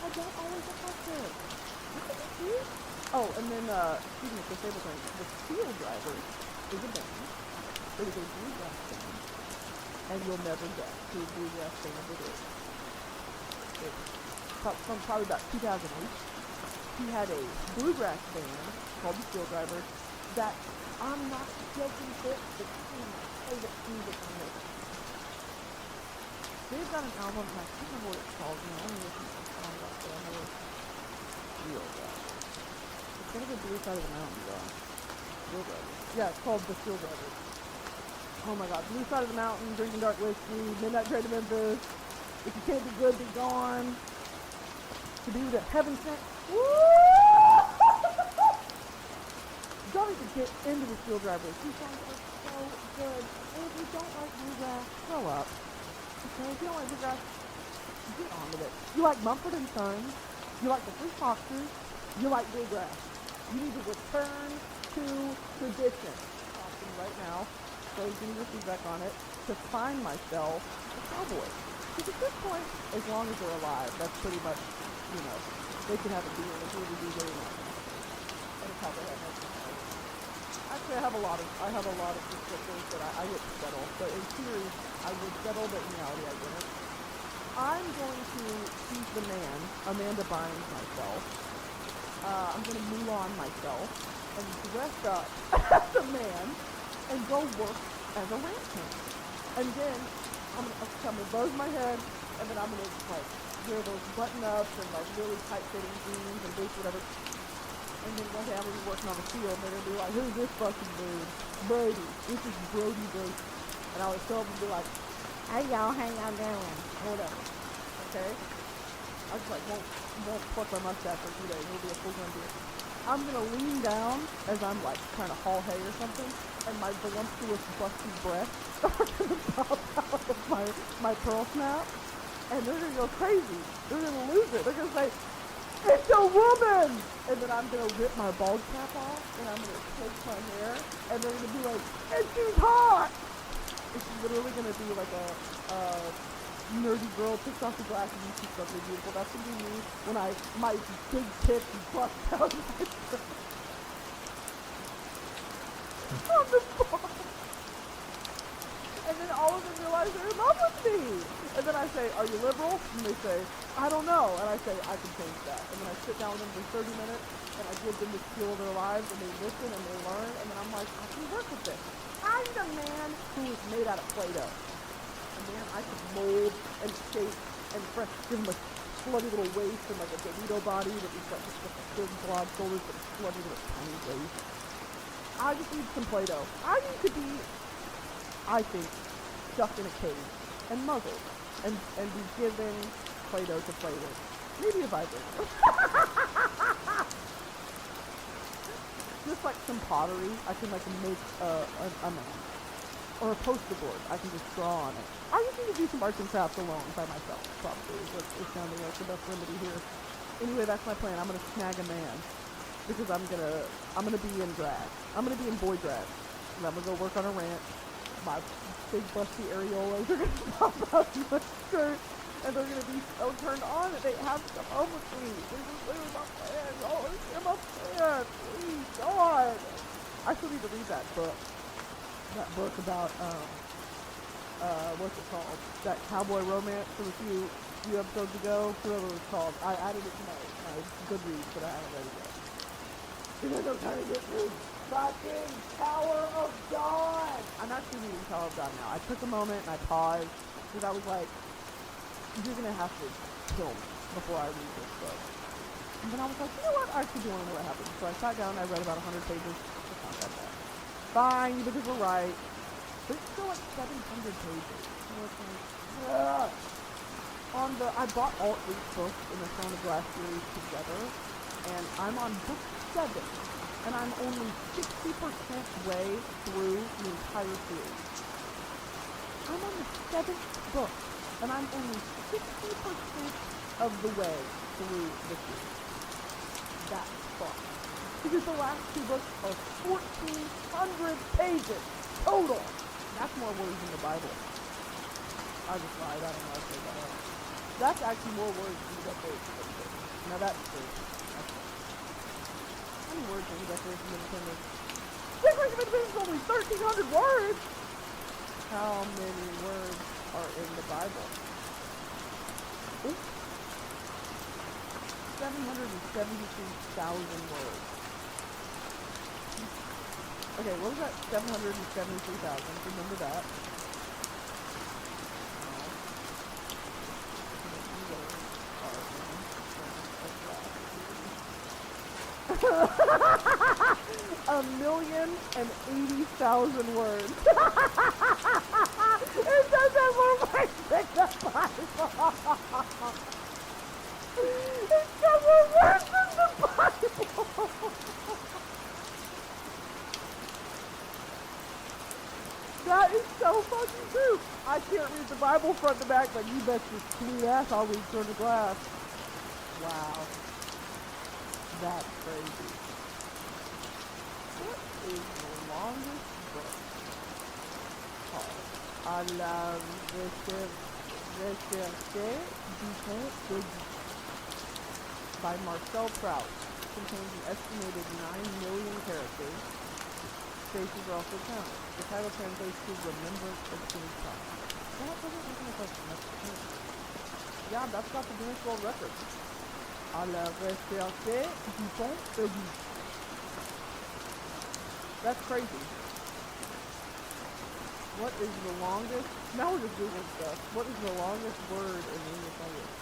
S1: I don't always look like this. Look at this. Oh, and then, speaking of disabled things, the Steel Drivers is a band. It is a bluegrass band. And you'll never guess who bluegrass band it is. It's from probably about 2008. He had a bluegrass band called the Steel Drivers that I'm not joking bit, but some of my favorite music on it. They've got an album, and I can't remember what it's called. I only listen to the song about it. I know it's Steel Drivers. It's kind of the blue side of the mountain, though. Steel Drivers. Yeah, it's called the Steel Drivers. Oh my god, blue side of the mountain, drinking dark whiskey, midnight train to Memphis. If you can't be good, be gone. To be the heaven sent. Woo! Y'all need to get into the Steel Drivers. These songs are so good. And if you don't like bluegrass, grow up. Okay, if you don't like bluegrass, get on with it. You like Mumford and Sons. You like the Three Foxes. You like bluegrass. You need to return to tradition. I'm talking right now. So give me your feedback on it. To find myself a cowboy. Because at this point, as long as they're alive, that's pretty much, they can have a deal and really do very much. And a cowboy has no choice. Actually, I have a lot of descriptors that I wouldn't settle. But in theory, I would settle, but in reality, I wouldn't. I'm going to choose the man, Amanda Bynes myself. I'm going to Mulan myself and dress up as a man and go work as a ranch hand. And then I'm gonna buzz my head, and then I'm gonna wear those button-ups and really tight-fitting jeans and boots, whatever. And then one day I'm gonna be working on the field, and they're gonna be like, "Who's this fucking dude? Brody. This is Brody Brody." And I would show up and be like, "Hey y'all, how y'all doing?" Or whatever. Okay. I just won't pluck my mustache for 2 days. It'll be a full-grown beard. I'm gonna lean down as I'm trying to haul hay or something, and my voluptuous busty breasts are gonna pop out of my pearl snap, and they're gonna go crazy. They're gonna lose it. They're gonna say, "It's a woman!" And then I'm gonna rip my bald cap off, and I'm gonna take my hair, and they're gonna be like, "And she's hot!" It's literally gonna be like a nerdy girl takes off the glasses and she's something beautiful. That's gonna be me when my big tits bust out of my shirt on the bar. And then all of them realize they're in love with me. And then I say, "Are you liberal?" And they say, "I don't know." And I say, "I can change that." And then I sit down with them for 30 minutes and I give them the skill of their lives, and they listen and they learn, and then I'm like, "I can work with this." I'm the man who is made out of Play-Doh. Man, I could mold and shape and give him a slutty little waist and a Dorito body that he's got just big broad shoulders but a slutty little tiny waist. I just need some Play-Doh. I need to be, I think, stuck in a cage and muzzled and be given Play-Doh to play with. Maybe a vibrator. Just like some pottery, I can make a man. or a poster board. I can just draw on it. I just need to do some arts and crafts alone by myself, probably, is what is sounding like the best remedy here. Anyway, that's my plan. I'm gonna snag a man. Because I'm gonna be in drag. I'm gonna be in boy drag. And I'm gonna go work on a ranch. My big busty areolas are gonna pop out in my skirt. And they're gonna be so turned on that they have to come home with me. This is literally my plan. Oh, this is my plan. Please, God. I still need to read that book. That book about, what's it called? That cowboy romance from a few episodes ago. Whatever it was called. I added it to my Goodreads, but I haven't read it yet. Because I'm trying to get through fucking Tower of God. I'm actually reading Tower of God now. I took a moment and I paused because I was like, you're gonna have to kill me before I read this book. And then I was like, you know what? I actually do want to know what happened. So I sat down and I read about 100 pages. It's not that bad. Fine, because we're right. But it's still like 700 pages. So it's like, ugh. I bought all 8 books in the Throne of Glass series together. And I'm on book 7, and I'm only 60% way through the entire series. I'm on the 7th book, and I'm only 60% of the way through the series. That's fun. Because the last 2 books are 1,400 pages total. That's more words than the Bible. I just lied. I don't know if I said that out. That's actually more words than the Declaration. Now that's true. How many words in the Declaration of Independence? Declaration of Independence is only 1,300 words! How many words are in the Bible? Ooh. 773,000 words. Okay, what was that? 773,000. Remember that. A 1,080,000 words. It says that more words than the Bible. It says more words than the Bible. That is so fucking true. I can't read the Bible front to back, but you bet your sweet ass I'll read Throne of Glass. Wow. That's crazy. What is the longest book called? À la recherche du temps de by Marcel Proust. Contains an estimated 9 million characters. Spaces are also counted. The title translates to Remembrance of King Tom. That doesn't look like a question. That's crazy. Yeah, that's got the Guinness World Record. À la recherche du temps perdu. That's crazy. What is the longest? Now we're just Googling stuff. What is the longest word in the English language?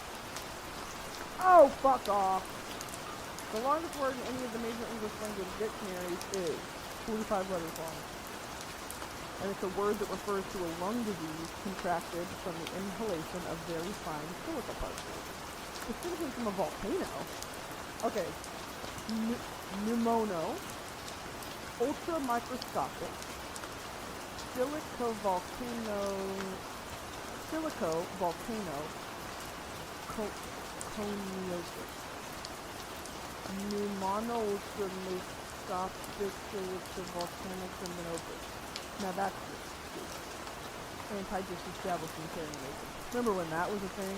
S1: Oh, fuck off. The longest word in any of the major English language dictionaries is 45 letters long. And it's a word that refers to a lung disease contracted from the inhalation of very fine silica particles. Specifically from a volcano. Okay. Pneumono. Ultra microscopic. Silico volcano. Coniosis. Pneumono ultra microscopic silica volcano coniosis. Now that's just stupid. Anti-disestablishmentarianism. Remember when that was a thing?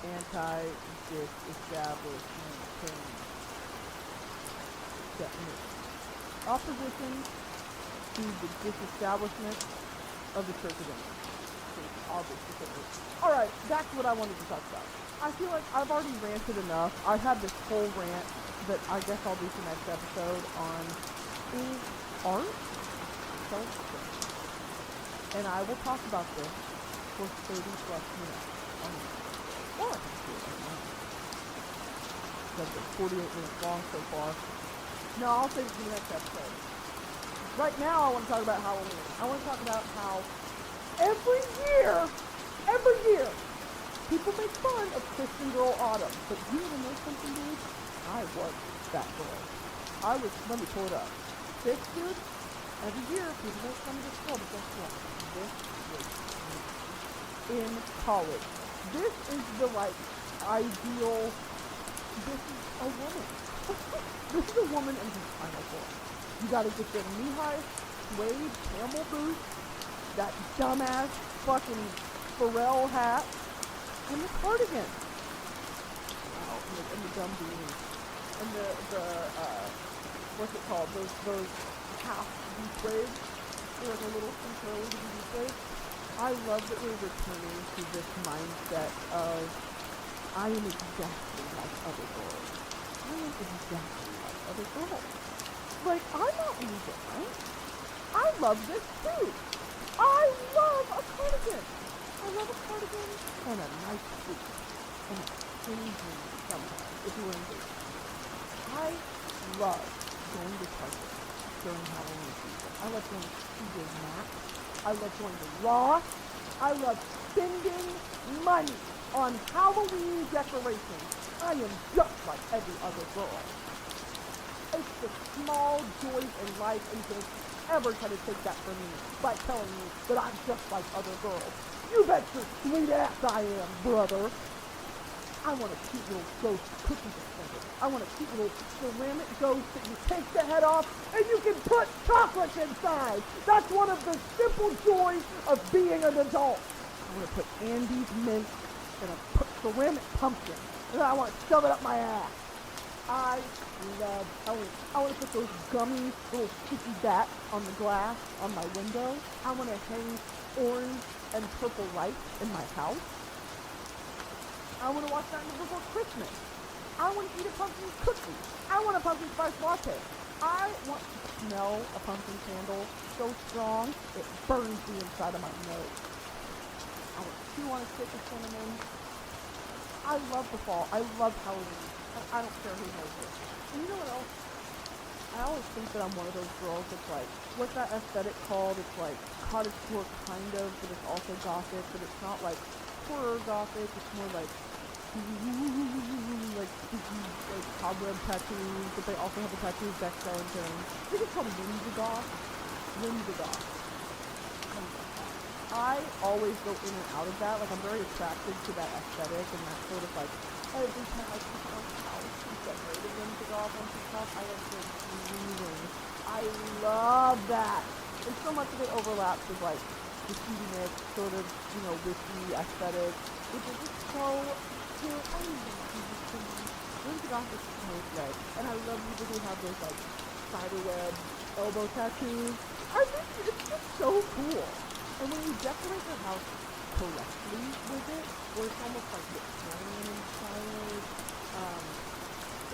S1: Anti-disestablishmentarianism. Opposition to the disestablishment of the Church of England. Alright, that's what I wanted to talk about. I feel like I've already ranted enough. I've had this whole rant that I guess I'll do for next episode on art. And I will talk about this for 30 plus minutes. Or I can do it right now. Because it's 48 minutes long so far. No, I'll save it for the next episode. Right now, I want to talk about Halloween. I want to talk about how every year, people make fun of Christian Girl Autumn. But you want to know something, dude? I was that girl. Let me pull it up. 6th, dude? Every year, people don't come to school, but guess what? This was me in college. This is the, like, ideal, this is a woman. This is a woman in her final form. You gotta get your knee-high suede camel boots, that dumbass fucking Pharrell hat, and the cardigan. Wow, and the dumb beanie. And the what's it called? Those half beach waves. They're like a little control to the beach waves. I love that we're returning to this mindset of I am exactly like other girls. I am exactly like other girls. Like, I'm not losing, right? I love this too. I love a cardigan. I love a cardigan and a nice suit. And a skinny jeans sometimes, if you're engaged. I love going to Target during Halloween season. I love going to TJ Maxx. I love going to Ross. I love spending money on Halloween decorations. I am just like every other girl. It's the small joys in life, and don't ever try to take that from me by telling me that I'm just like other girls. You bet your sweet ass I am, brother. I want a cute little ghost cookie dispenser. I want a cute little ceramic ghost that you take the head off and you can put chocolates inside. That's one of the simple joys of being an adult. I want to put Andes mint in a ceramic pumpkin, and then I want to shove it up my ass. I want to put those gummy little sticky bats on the glass on my window. I want to hang orange and purple lights in my house. I want to watch Nightmare Before Christmas. I want to eat a pumpkin cookie. I want a pumpkin spice latte. I want to smell a pumpkin candle so strong it burns the inside of my nose. I want to chew on a stick of cinnamon. I love the fall. I love Halloween. I don't care who knows it. And you know what else? I always think that I'm one of those girls that's like, what's that aesthetic called? It's like cottagecore kind of, but it's also gothic, but it's not like horror gothic. It's more like spooky, like cobweb tattoos, but they also have a tattoo of Beck Skellington. I think it's called Whimsy Goth. Whimsy Goth. I always go in and out of that. Like, I'm very attracted to that aesthetic and that sort of like, every time I see someone's house who's decorated Whimsy Goth on TikTok, I am just screaming. I love that. And so much of it overlaps with like the steaminess, sort of, you know, witchy aesthetic, which is just so cute. I love these. Whimsy Goth is so good. And I love people who have those like spiderweb elbow tattoos. I think it's just so cool. And when you decorate your house correctly with it, where it's almost like Victorian inspired,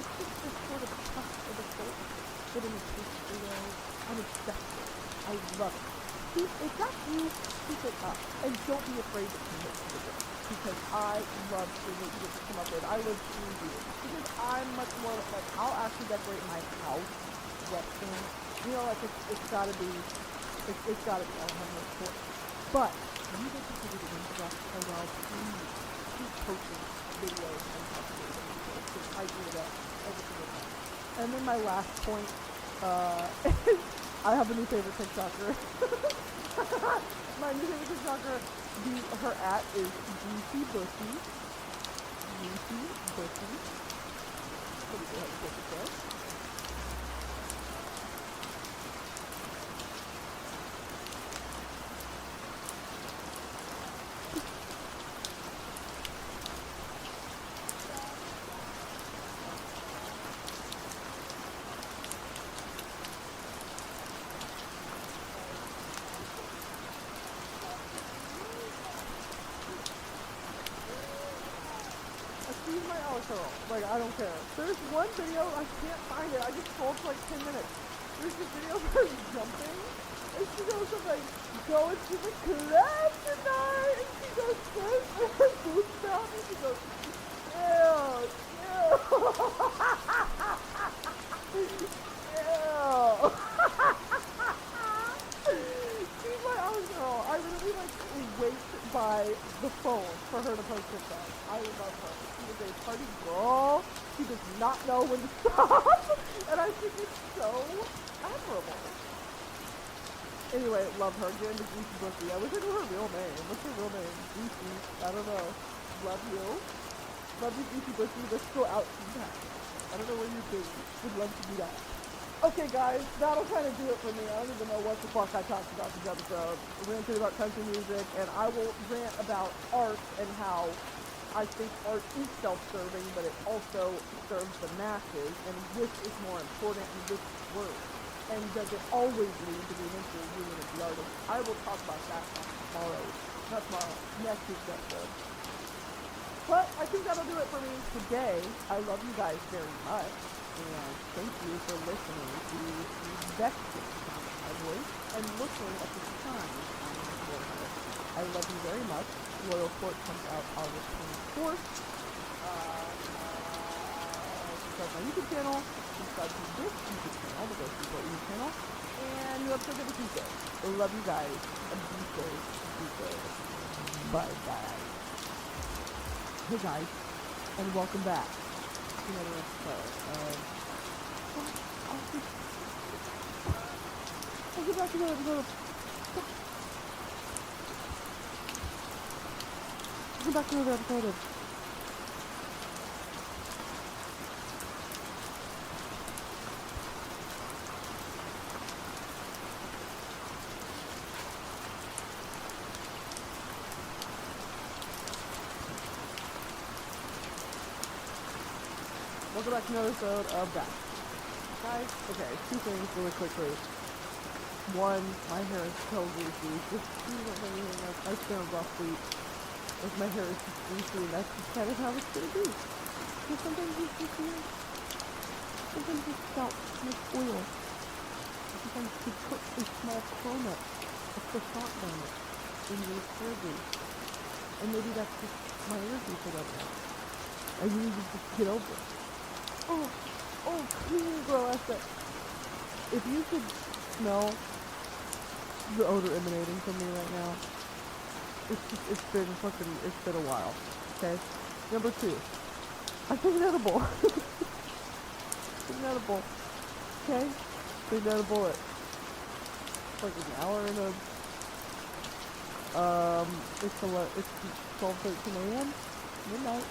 S1: it's just this sort of touch of the folk, but in a tasteful way. I'm obsessed with it. I love it. If that's you, keep it up. And don't be afraid to commit to the work. Because I love seeing what you get to come up with. I love seeing you. Because I'm much more like, I'll actually decorate my house Western. You know, like it's gotta be, it's gotta be, I'll have no choice. But when you get to see the Whimsy Goth while please keep posting videos and stuff because I do that every single time. And then my last point, is I have a new favorite TikToker. My new favorite TikToker, her @ is Juicy Broski. Juicy Broski. Let me go ahead and put it there. Like, I don't care. There's one video, I can't find it. I just scrolled for like 10 minutes. There's this video of her jumping, and she goes from like, going to the club tonight, and she goes straight with her boots down, and she goes, ew, ew. She's my own girl. I literally like wait by the phone for her to post TikTok. I love her. She is a party girl. She does not know when to stop. And I think it's so admirable. Anyway, love her. Get into Goosey Broski. I wish I knew her real name. What's her real name? Goosey. I don't know. Love you. Love you, Goosey Broski. Let's go out sometime. I don't know where you've been. Would love to do that. Okay, guys, that'll kind of do it for me. I don't even know what the fuck I talked about this episode. I ranted about country music, and I will rant about art and how I think art is self-serving, but it also serves the masses, and which is more important and which works. And does it always lead to the eventual union of the artist? I will talk about that not tomorrow, next week's episode. But I think that'll do it for me today. I love you guys very much, and thank you for listening to the vexing sound of my voice and looking at the time on my forehead. I love you very much. Royal Court comes out August 24th. Subscribe to my YouTube channel. Subscribe to this YouTube channel, the Broski.shop channel. And new episodes every Tuesday. I love you guys. And be safe. Be good. Bye-bye. Hey guys. And welcome back to another episode of... I'll get back to another episode of... Welcome back to another episode of... Welcome back to another episode of that. Guys, okay, two things really quickly. One, my hair is so greasy. Just anything else. It's been a rough week. Like, my hair is just greasy, and that's just kind of how it's gonna be. Because sometimes it's just, sometimes it's about like oil. Sometimes you put a small cronut, a croissant donut, in your hair grease. And maybe that's just my energy for that now. I need to just get over it. Oh, clean girl aspect. If you could smell the odor emanating from me right now, it's been a while, okay? Number two, I took an edible. Took an edible, okay? Took an edible at like an hour and it's 12:13 a.m. midnight.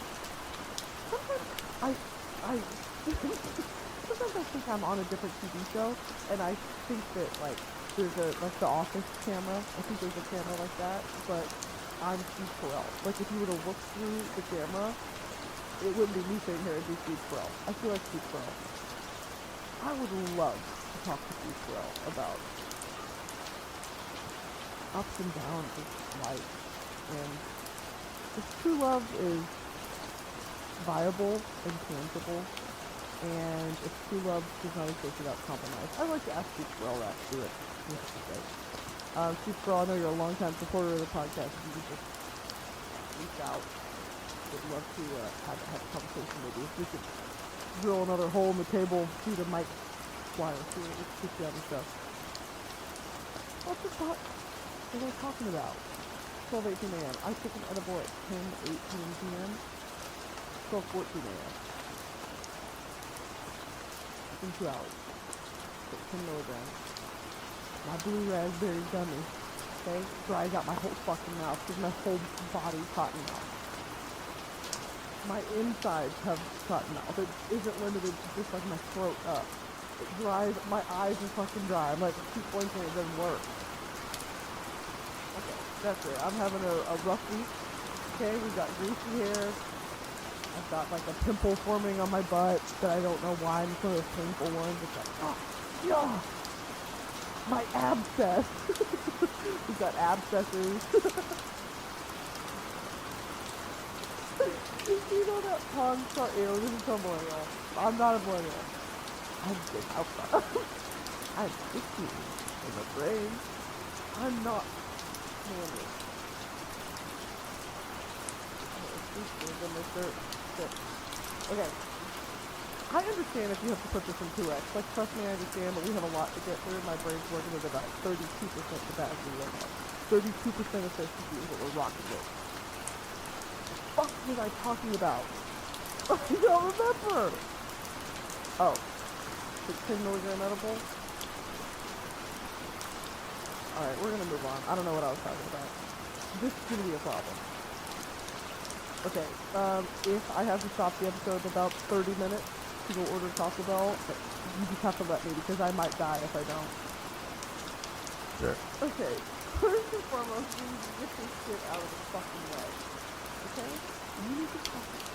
S1: Sometimes I think I'm on a different TV show, and I think that, like, there's like the Office camera. I think there's a camera like that, but I'm Steve Carell. Like, if you were to look through the camera, it wouldn't be me sitting here, it'd be Steve Carell. I feel like Steve Carell. I would love to talk to Steve Carell about ups and downs of life, and if true love is viable and tangible, and if true love does not exist without compromise. I'd like to ask Steve Carell that, do it. Steve Carell, I know you're a long-time supporter of the podcast. If you could just reach out, would love to have a conversation with you. If we could drill another hole in the table, see the mic flyer, see what we could on the show. What the fuck was I talking about? 12:18 a.m. I took an edible at 10:18 p.m. 12:14 a.m. In 2 hours. 10 milligrams. My blue raspberry gummy. Okay? Dries out my whole fucking mouth because my whole body's cotton mouth. My insides have cotton mouth. It isn't limited to just like my throat up. It dries, my eyes are fucking dry. I'm like, keep blinking, it doesn't work. Okay, that's it. I'm having a rough week. Okay, we've got greasy hair. I've got like a pimple forming on my butt that I don't know why. It's one of those painful ones. It's like, yeah, my abscess. We've got abscesses. You know that pun? Sorry, this is so millennial. I'm not a millennial. I'm just alpha. I'm 16 in the brain. I'm not millennial. On my shirt. Okay. I understand if you have to put this in 2x. Like, trust me, I understand, but we have a lot to get through. My brain's working at about 32% capacity right now. 32% efficiency is what we're rocking with. What the fuck was I talking about? I don't remember! Oh. The 10 milligram edible? Alright, we're gonna move on. I don't know what I was talking about. This is gonna be a problem. Okay, if I have to stop the episode in about 30 minutes to go order Taco Bell, you just have to let me because I might die if I don't.
S2: Sure.
S1: Okay, first and foremost, you need to get this shit out of the fucking way. Okay? You need to fucking...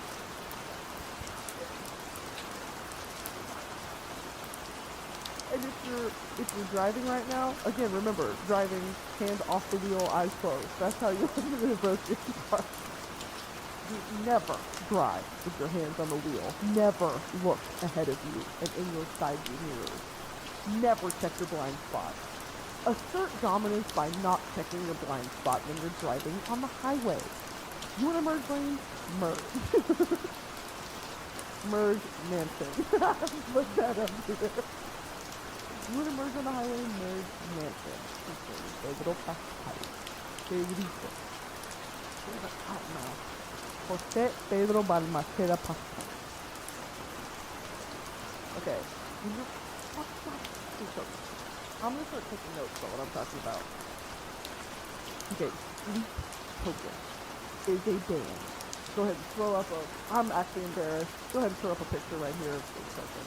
S1: And if you're driving right now, again, remember, driving, hands off the wheel, eyes closed. That's how you listen to the Broski car. You never drive with your hands on the wheel. Never look ahead of you and in your side view mirrors. Never check your blind spot. Assert dominance by not checking your blind spot when you're driving on the highway. You want to merge lanes? Merge. Merge Manson. Look that up there. You want to merge on the highway? Merge Manson. Pedro Pascal. Pedrito. I don't know. Jose Pedro Balmaceda Pascal. Okay. I'm gonna start taking notes about what I'm talking about. Okay, Sleep Token is a band. Go ahead and throw up I'm actually embarrassed. Go ahead and throw up a picture right here of Sleep Token.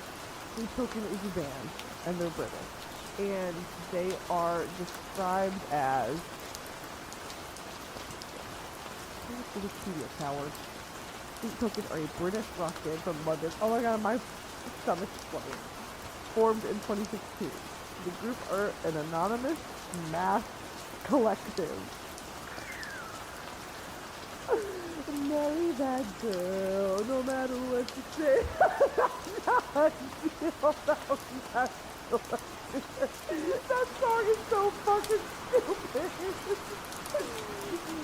S1: Sleep Token is a band, and they're British. And they are described as the studio towers. Sleep Token are a British rock band from London. Oh my god, my stomach's exploding. Formed in 2016. The group are an anonymous mass collective. Marry that girl, no matter what you say. That song is so fucking stupid.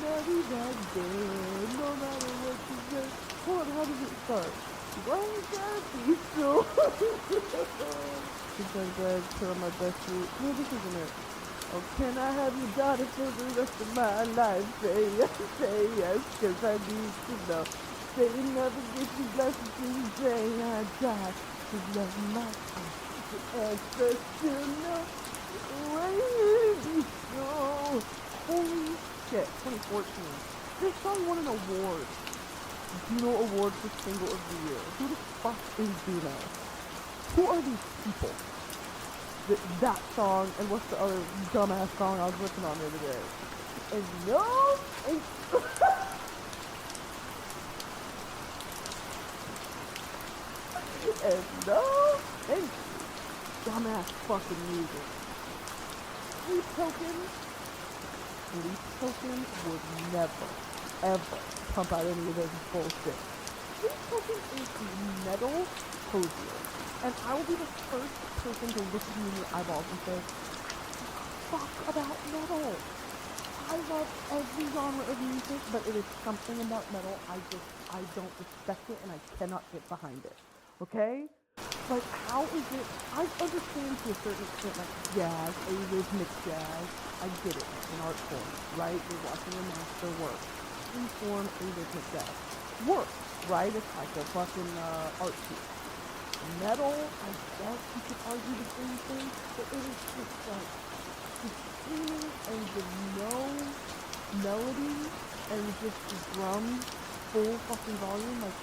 S1: Marry that girl, no matter what you say. Hold on, how does it start? Why is that so? Since I'm glad to on my best route. No, this isn't it. Oh, can I have your daughter for the rest of my life? Say yes, cause I need to know. Say you never get your blessings till you say I die. Cause love my life. The answer still no. Where is it go? Holy shit, 2014. This song won an award. Juno Award for Single of the Year. Who the fuck is Juno? Who are these people? That song, and what's the other dumbass song I was looking on the other day? And no, and and no, and dumbass fucking music. Sleep Token would never, ever pump out any of this bullshit. Sleep Token is metal hosier. And I will be the first person to look at you in your eyeballs and say, fuck about metal. I love every genre of music, but it is something about metal I don't respect it and I cannot get behind it. Okay? Like, how is it, I understand to a certain extent, like, jazz, a rhythmic jazz, I get it, an art form, right? You're watching a master work. Free form, a rhythmic jazz. Work, right? It's like a fucking art piece. Metal, I guess you could argue the same thing, but it is just like the screaming and the no melody and just the drums full fucking volume, like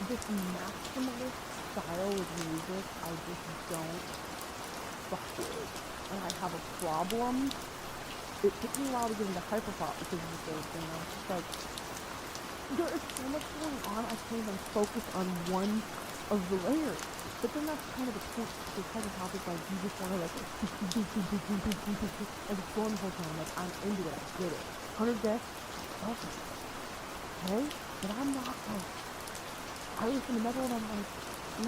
S1: this maximalist style of music I just don't fuck with. And I have a problem. It took me a while to get into hyperpop because of this whole thing. I was just like, there is so much going on, I can't even focus on one of the layers. But then that's kind of the point, because hyperpop is like, you just want to like, and it's going the whole time, like, I'm into it, I get it. 100 decks, awesome. Okay? But I'm not like, I listen to metal and I'm like,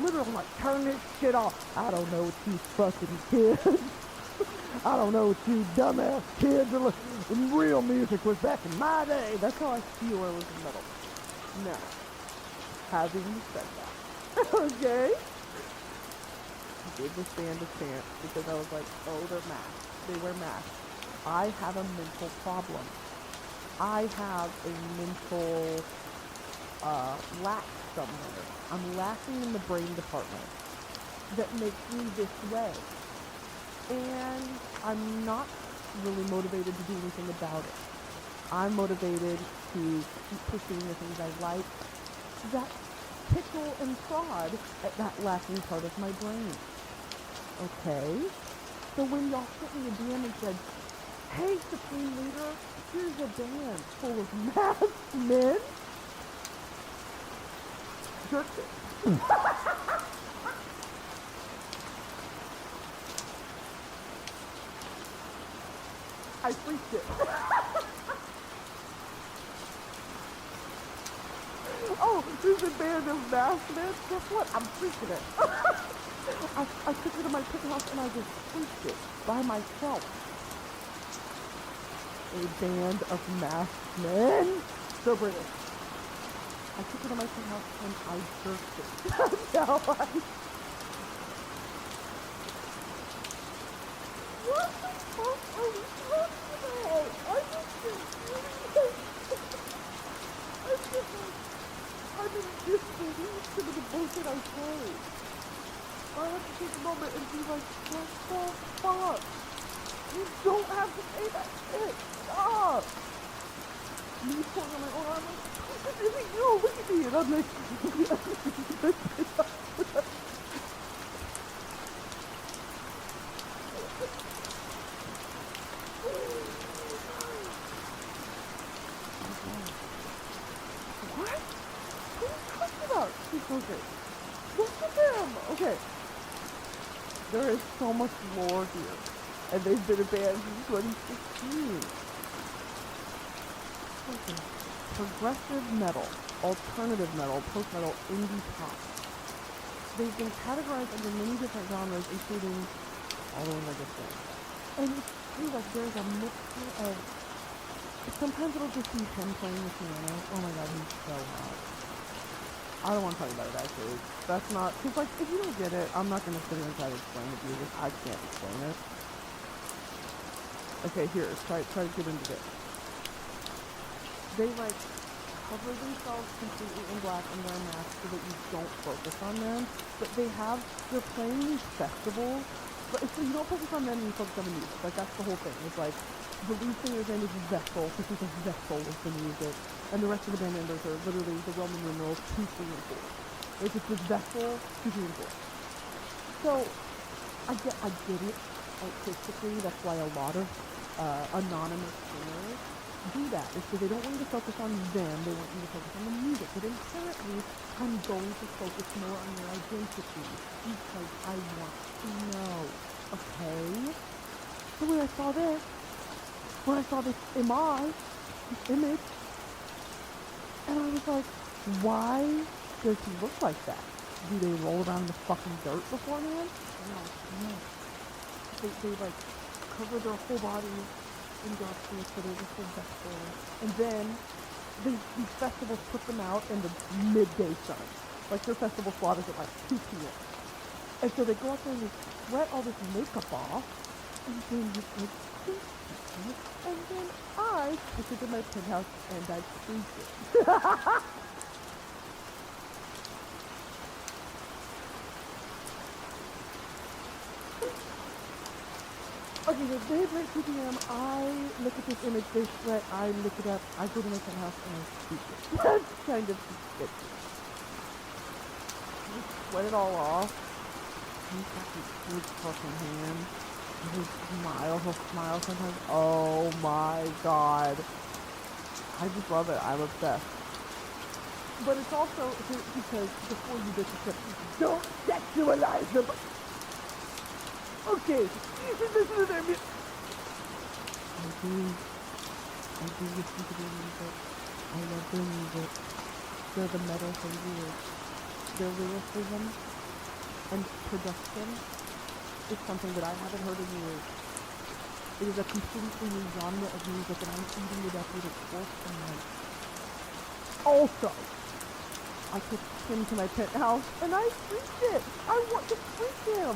S1: literally, I'm like, turn this shit off. I don't know what you fucking kids. I don't know what you dumbass kids are listening. Real music was back in my day. That's how I feel when I listen to metal. Now, having said that, okay? I gave this band a chance because I was like, oh, they're masked. They wear masks. I have a mental problem. I have a mental lack somewhere. I'm lacking in the brain department that makes me this way. And I'm not really motivated to do anything about it. I'm motivated to keep pursuing the things I like that tickle and prod at that lacking part of my brain. Okay? So when y'all sent me a DM and said, hey, Supreme Leader, here's a band full of masked men, jerked it. I freaked it. Oh, there's a band of masked men? Guess what? I'm freaking it. I took it to my penthouse and I just freaked it by myself. A band of masked men? So British. I took it to my penthouse and I jerked it. Now what the fuck are we talking about? I just I'm in disbelief to the bullshit I say. I have to take a moment and be like, what the fuck? You don't have to say that shit. Stop. Me pulling on my own arm like, this isn't you, look at me. And I'm like, what? What are you talking about? Okay. Look at them. Okay. There is so much lore here. And they've been a band since 2016. Okay. Progressive metal, alternative metal, post-metal, indie pop. They've been categorized under many different genres, including all the ones I just said. And it seems like there's a mixture of... Sometimes it'll just be him playing the piano. Oh my god, he's so hot. I don't want to talk about it, actually. That's not... Because, like, if you don't get it, I'm not going to sit here and try to explain it to you. I can't explain it. Okay, here. Try to get into this. They, like, cover themselves completely in black and wear masks so that you don't focus on them. But they're playing these festivals. But so you don't focus on them and you focus on the music. Like, that's the whole thing. It's like, the lead singer's name is Vessel, because he's a vessel with the music. And the rest of the band members are literally the Roman numerals 2, 3, and 4. It's just Vessel, 2, 3, and 4. So, I get it artistically. That's why a lot of anonymous singers do that. It's because they don't want you to focus on them, they want you to focus on the music. But inherently, I'm going to focus more on your identity because I want to know. Okay? So when I saw this image, and I was like, why does he look like that? Do they roll around in the fucking dirt beforehand? No. They like cover their whole body in dark suits so they're just so vessel. And then these festivals put them out in the midday sun. Like their festival slot is at like 2 p.m. And so they go out there and they sweat all this makeup off, and then you like and then I took it to my penthouse and I freaked it. Okay, so they break 2 p.m. I look at this image, they sweat, I look it up, I go to my penthouse and I freak it. That's kind of suspicious. You sweat it all off. He's got these big fucking hands. He'll smile sometimes. Oh my god. I just love it. I'm obsessed. But it's also because before you disrespect, don't sexualize them. Okay, listen to their music. I do listen to their music. I love their music. They're the metal figures. Their lyricism and production is something that I haven't heard in years. It is a completely new genre of music, and I'm eating it up with its force tonight. Also, I took him to my penthouse, and I freaked it. I want to freak him.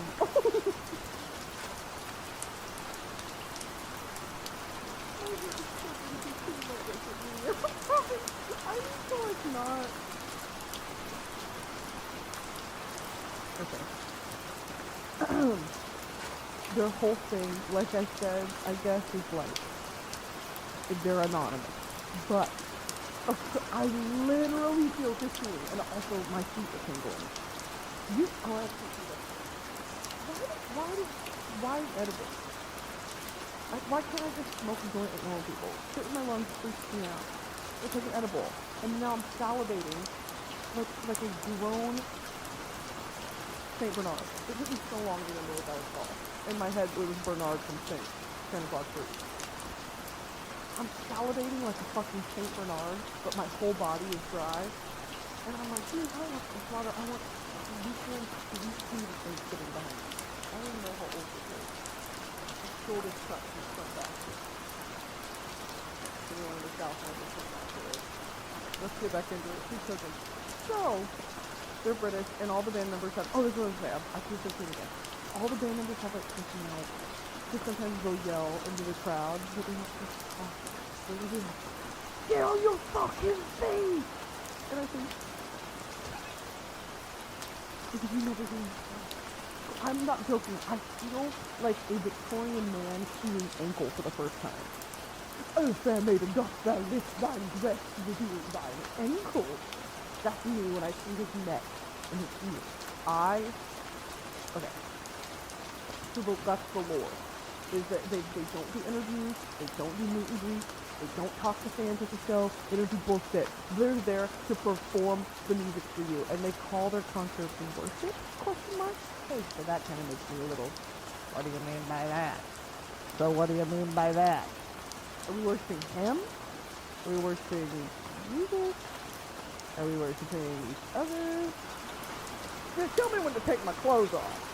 S1: I'm so like not. Okay. their whole thing, like I said, I guess is like, they're anonymous. But I literally feel this feeling, and also my feet are tingling. I can't do that. Why edible? Why can't I just smoke a joint like normal people? Shit in my lungs freaks me out. It's like an edible. And now I'm salivating like a grown Saint Bernard. It took me so long to remember what that was called. In my head, it was Bernard from Santa Claus 3. I'm salivating like a fucking Saint Bernard, but my whole body is dry. And I'm like, dude, I want some water. I want weekend sweet tea that's been sitting behind me. I don't even know how old this is. The shoulders cut from front back. Anyone in the South knows what front back is. Let's get back into it. Keep cooking. So, they're British, and all the band members have, oh, this is what I was saying. I keep thinking again. All the band members have like personalities. Because sometimes they'll yell into the crowd, but they have to talk. They really have to get on your fucking face! And I think, because you never hear yourself. I'm not joking. I feel like a Victorian man chewing ankle for the first time. Oh, fair maiden, dost thou lift thine breast revealed thine ankle? That's me when I see his neck and his ears. Okay. So that's the lore. Is that they don't do interviews, they don't do meet and greets, they don't talk to fans at the show, they don't do bullshit. They're there to perform the music for you, and they call their concerts worship? Question mark? Hey, so that kind of makes me a little, what do you mean by that? So what do you mean by that? Are we worshiping him? Are we worshiping music? Are we worshiping each other? Just tell me when to take my clothes off.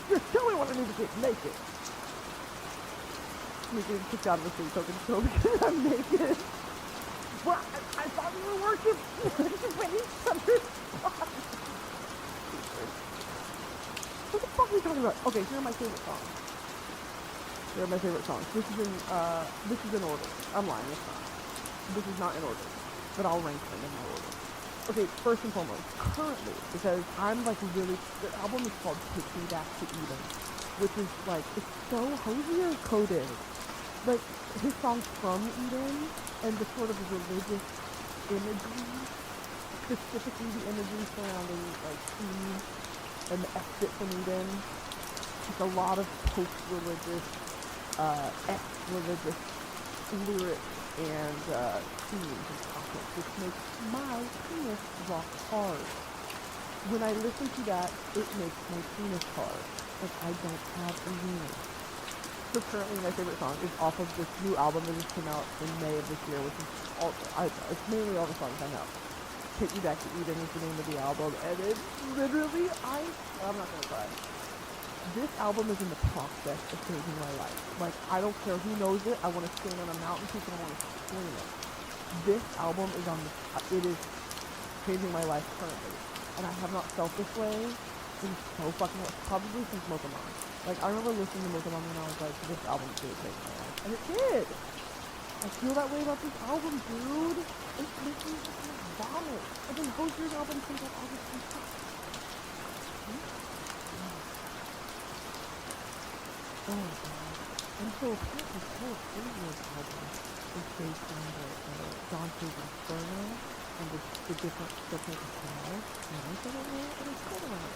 S1: Just tell me when I need to get naked. Me getting kicked out of the street token show because I'm naked. Well, I thought we were worshiping each other's bodies. What the fuck are we talking about? Okay, here are my favorite songs. This is in order. I'm lying, it's not. This is not in order. But I'll rank them in my order. Okay, first and foremost, currently, because I'm like really, the album is called Pixabay to Eden, which is like, it's so hosier coded. Like, his songs from Eden, and the sort of religious imagery, specifically the imagery surrounding like Eve and the exit from Eden, like a lot of post-religious, ex-religious lyrics and themes and topics, which makes my penis rock hard. When I listen to that, it makes my penis hard. Like, I don't have a wiener. So currently my favorite song is off of this new album that just came out in May of this year, which is it's mainly all the songs I know. Take Me Back to Eden is the name of the album, and it's literally, I'm not gonna cry. This album is in the process of changing my life. Like, I don't care who knows it. I want to stand on a mountain peak and I want to scream it. This album is it is changing my life currently. And I have not felt this way in so fucking long, probably since Motomon. Like, I remember listening to Motomon when I was like, this album's gonna change my life. And it did! I feel that way about this album, dude. It's making me just like vomit. I've been Hosier's album since like August 26th. Oh my god. And so apparently California's album is based on the Dante's Inferno and the different technical styles. And I said, oh, and it's called around.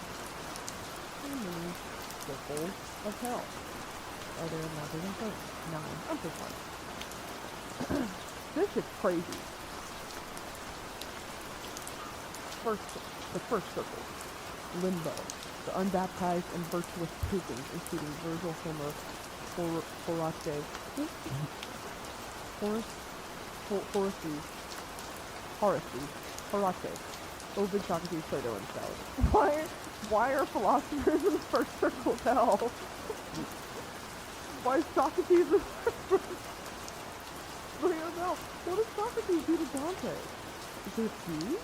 S1: How many circles of hell are there in Dante's Inferno? 9. I'm just like, this is crazy. The first circle, limbo. The unbaptized and virtuous pagans, including Virgil, Homer, Horace, Ovid, Socrates, Plato, and Sally. Why are philosophers in the first circle of hell? Why is Socrates in the first circle of hell? What does Socrates do to Dante? Is there food?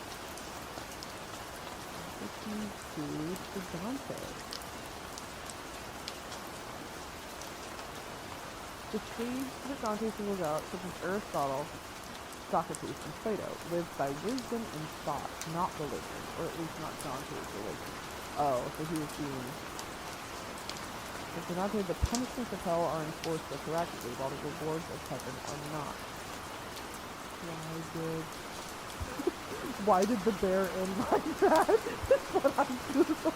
S1: Food to Dante. The shades that Dante singles out, such as Aristotle, Socrates and Plato lived by wisdom and thought, not religion, or at least not Dante's religion. Oh, so he was being... For Dante, the punishments of hell are enforced retroactively, while the rewards of heaven are not. Why did the bear end like that? That's what I Googled.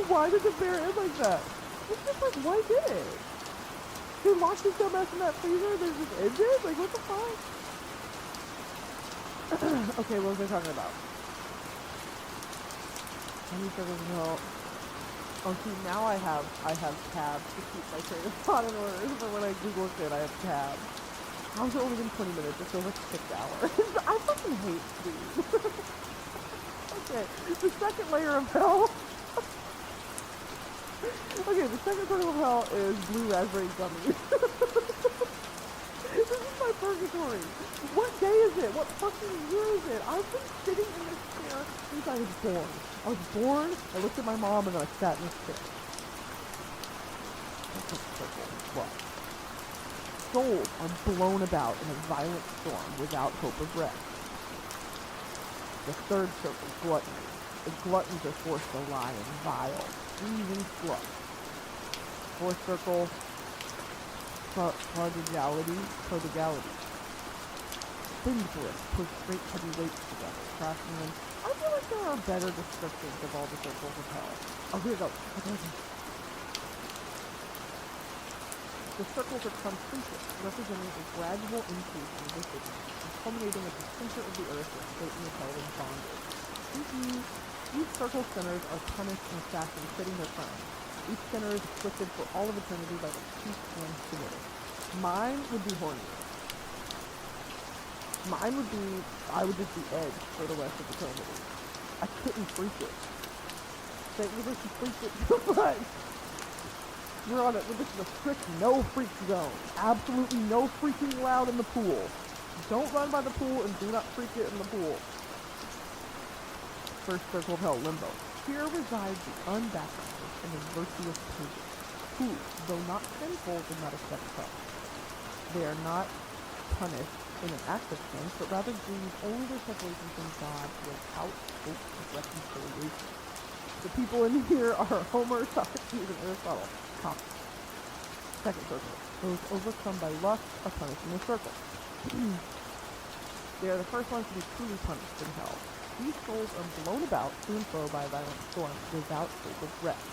S1: Why did the bear end like that? It's just like, why did it? He locked his dumb ass in that freezer and then just ended? Like, what the fuck? Okay, what was I talking about? I need to help. Oh, see, now I have tabs to keep my train of thought in order. But when I Google shit, I have tabs. How's it only been 20 minutes? It feels like 6 hours. I fucking hate food. Okay, the second layer of hell. Okay, the second circle of hell is blue raspberry gummies. This is my purgatory. What day is it? What fucking year is it? I've been sitting in this chair since I was born. I was born, I looked at my mom, and then I sat in this chair. Second circle. What? Souls are blown about in a violent storm without hope of rest. The third circle, gluttony. The gluttons are forced to lie in vile, freezing slush. Fourth circle, prodigality. Spindthrift push great heavy weights together, crashing them. I feel like there are better descriptions of all the circles of hell. Oh, here we go. Okay. The circles are concentric, representing a gradual increase in wickedness, and culminating at the center of the earth where Satan is held in bondage. These circle sinners are punished in fashion fitting their crime. Each sinner is afflicted for all of eternity by the chief and submitted. Mine would be hornier. Mine would be, I would just be edged for the rest of eternity. I couldn't freak it. Thank goodness you freaked it too much. We're on it. This is a strict no freak zone. Absolutely no freaking allowed in the pool. Don't run by the pool and do not freak it in the pool. First circle of hell, limbo. Here resides the unbaptized and the virtuous pagan, who, though not sinful, did not accept Christ. They are not punished in an act of sin, but rather grieve only their separation from God without hope of reconciliation. The people in here are Homer, Socrates, and Aristotle. Second circle. Those overcome by lust are punished in the circle. They are the first ones to be truly punished in hell. These souls are blown about to and fro by a violent storm without hope of rest.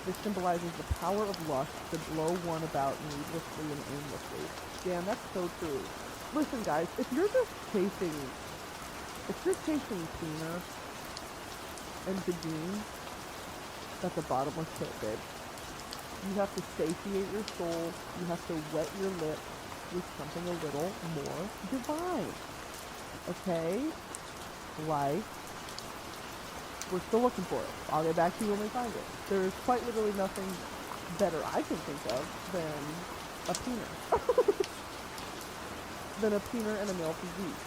S1: This symbolizes the power of lust to blow one about needlessly and aimlessly. Damn, that's so true. Listen, guys, if you're chasing cleaner and Beguine, that's a bottomless pit, babe. You have to satiate your soul. You have to wet your lips with something a little more divine. Okay? Like, we're still looking for it. I'll get back to you when we find it. There is quite literally nothing better I can think of than a peener. Than a peener and a male physique.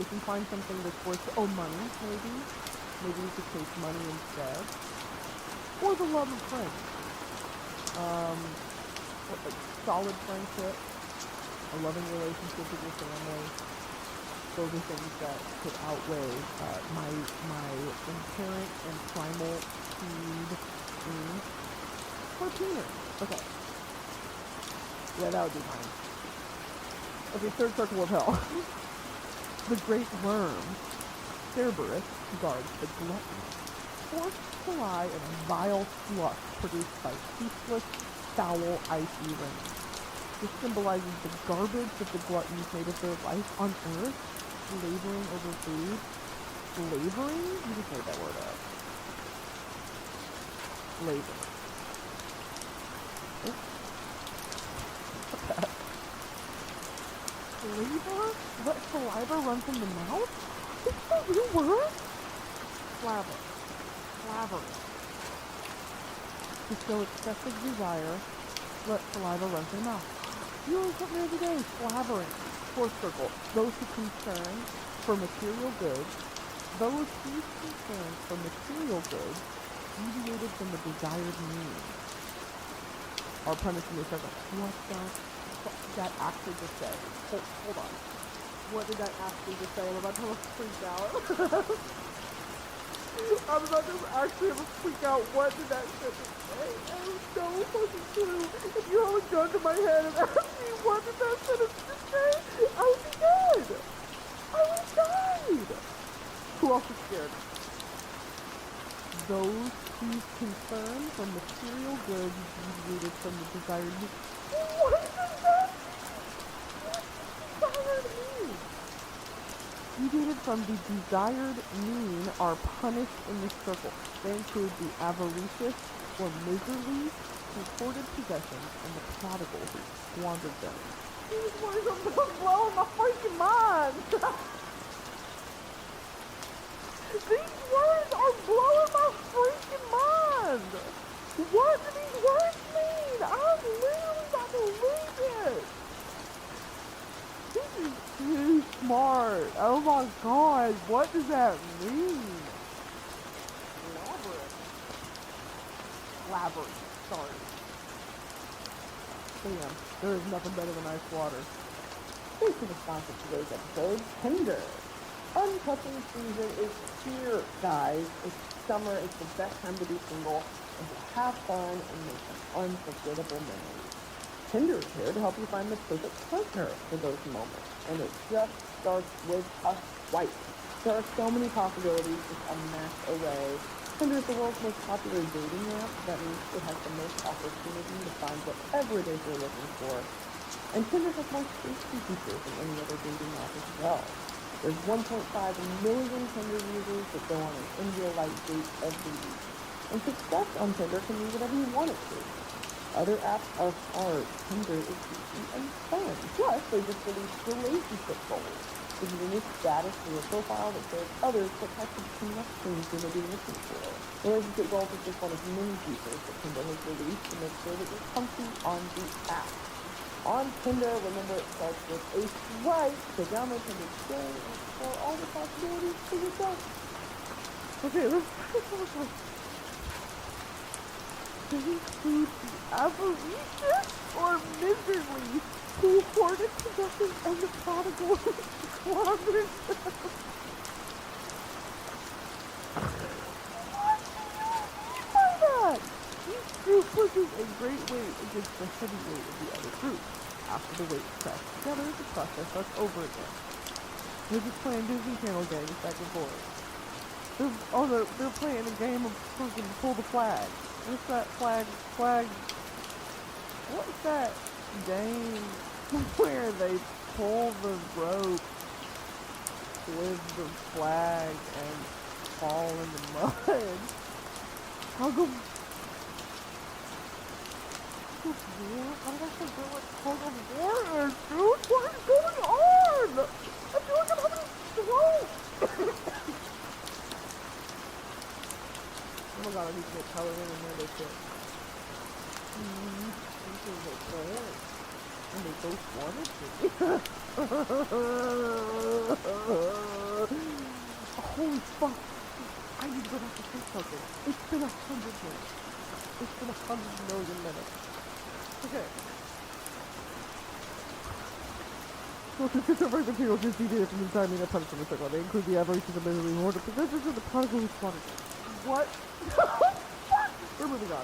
S1: If we find something that's worth... Oh, money, maybe? Maybe we could take money instead. Or the love of friends. Solid friendship, a loving relationship with your family. Those are things that could outweigh my inherent and primal need for penis. Okay. Yeah, that would be mine. Okay, third circle of hell. The great worm, Cerberus, guards the glutton, forced to lie in a vile slush produced by ceaseless, foul, icy rain. This symbolizes the garbage that the gluttons made of their life on earth, laboring over food. Laboring? You just made that word up. Labor. What's that? Labor? Let saliva run from the mouth? Is this a real word? Slaver. To show excessive desire, let saliva run from the mouth. You learn something every day. Slavering. Fourth circle. Those who concern for material goods, deviated from the desired means, are punished in the circle. What the fuck? that actually just say? Hold on. What did that actually just say? I'm about to freak out. I'm about to actually have a freak out. What did that sentence say? I have no fucking clue. If you held a gun to my head and asked me what did that sentence just say, I would be dead. I would have died. Who else is scared? Those whose concern for material goods deviated from the desired mean. What does that mean? What does desired mean? Deviated from the desired mean are punished in this circle. They include the avaricious or miserly who hoarded possessions and the prodigal who squandered them. These words are blowing my freaking mind! These words are blowing my freaking mind! What do these words mean? I'm literally not believing it! This is too smart. Oh my god, what does that mean? Labyrinth, sorry. Damn, there is nothing better than ice water.
S3: Thanks for the sponsor of today's episode, Tinder. Uncuffing season is here, guys. It's summer, it's the best time to be single and to have fun and make some unforgettable memories. Tinder is here to help you find the perfect partner for those moments, and it just starts with a swipe. There are so many possibilities with a match away. Tinder is the world's most popular dating app. That means it has the most opportunity to find whatever it is you're looking for. And Tinder has more safety features than any other dating app as well. There's 1.5 million Tinder users that go on an in-real-life date every week. And success on Tinder can be whatever you want it to. Other apps are hard. Tinder is easy and fun. Plus, they just released relationship goals, which is a new status for your profile that shows others what types of connections you may be looking for. Relationship goals is just one of many features that Tinder has released to make sure that you're comfy on the app. On Tinder, remember it starts with a swipe, so download Tinder today and explore all the possibilities for yourself.
S1: Okay, let's does it include the avaricious or miserly who hoarded possessions and the prodigal who squandered them? What do you mean by that? Each group pushes a great weight against the heavy weight of the other group. After the weights crash together, the process starts over again. They're just playing Disney Channel games back and forth. They're playing a game of freaking pull the flag. What's that flag? What's that game where they pull the rope with the flag and fall in the mud? Tug of war? I don't know what tug of war is, dude. What is going on? I feel like I'm having a stroke. Oh my god, I need to get colored in and they fit. And they both wanted to. Holy fuck. I need to go back to Facebook. It's been 100 minutes. It's been 100 million minutes. Okay. So consistent work materials is deviated from the design mean a punishment circle. They include the average of the misery order possessions and the prodigal who squandered them. What? We're moving on.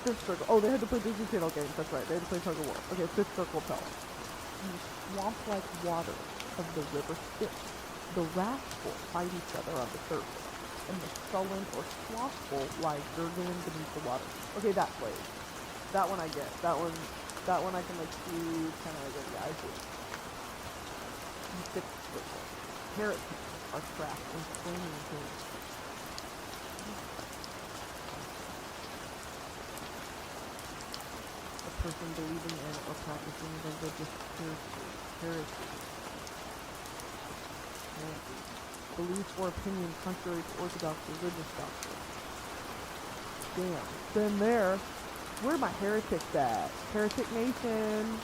S1: Fifth circle. Oh, they had to play Disney Channel games. That's right. They had to play Tug of War. Okay, fifth circle tell. The swamp-like water of the river Styx. The wrathful fight each other on the surface, and the sullen or slothful lie gurgling beneath the water. Okay, that plays. That one I get. That one I can like see kind of like yeah, I see. The sixth circle. Heretics are trapped in flaming caves. Person believing in or practicing religious heresy. Belief or opinion contrary to orthodox religious doctrine. Damn. Been there. Where my heretics at? Heretic Nation.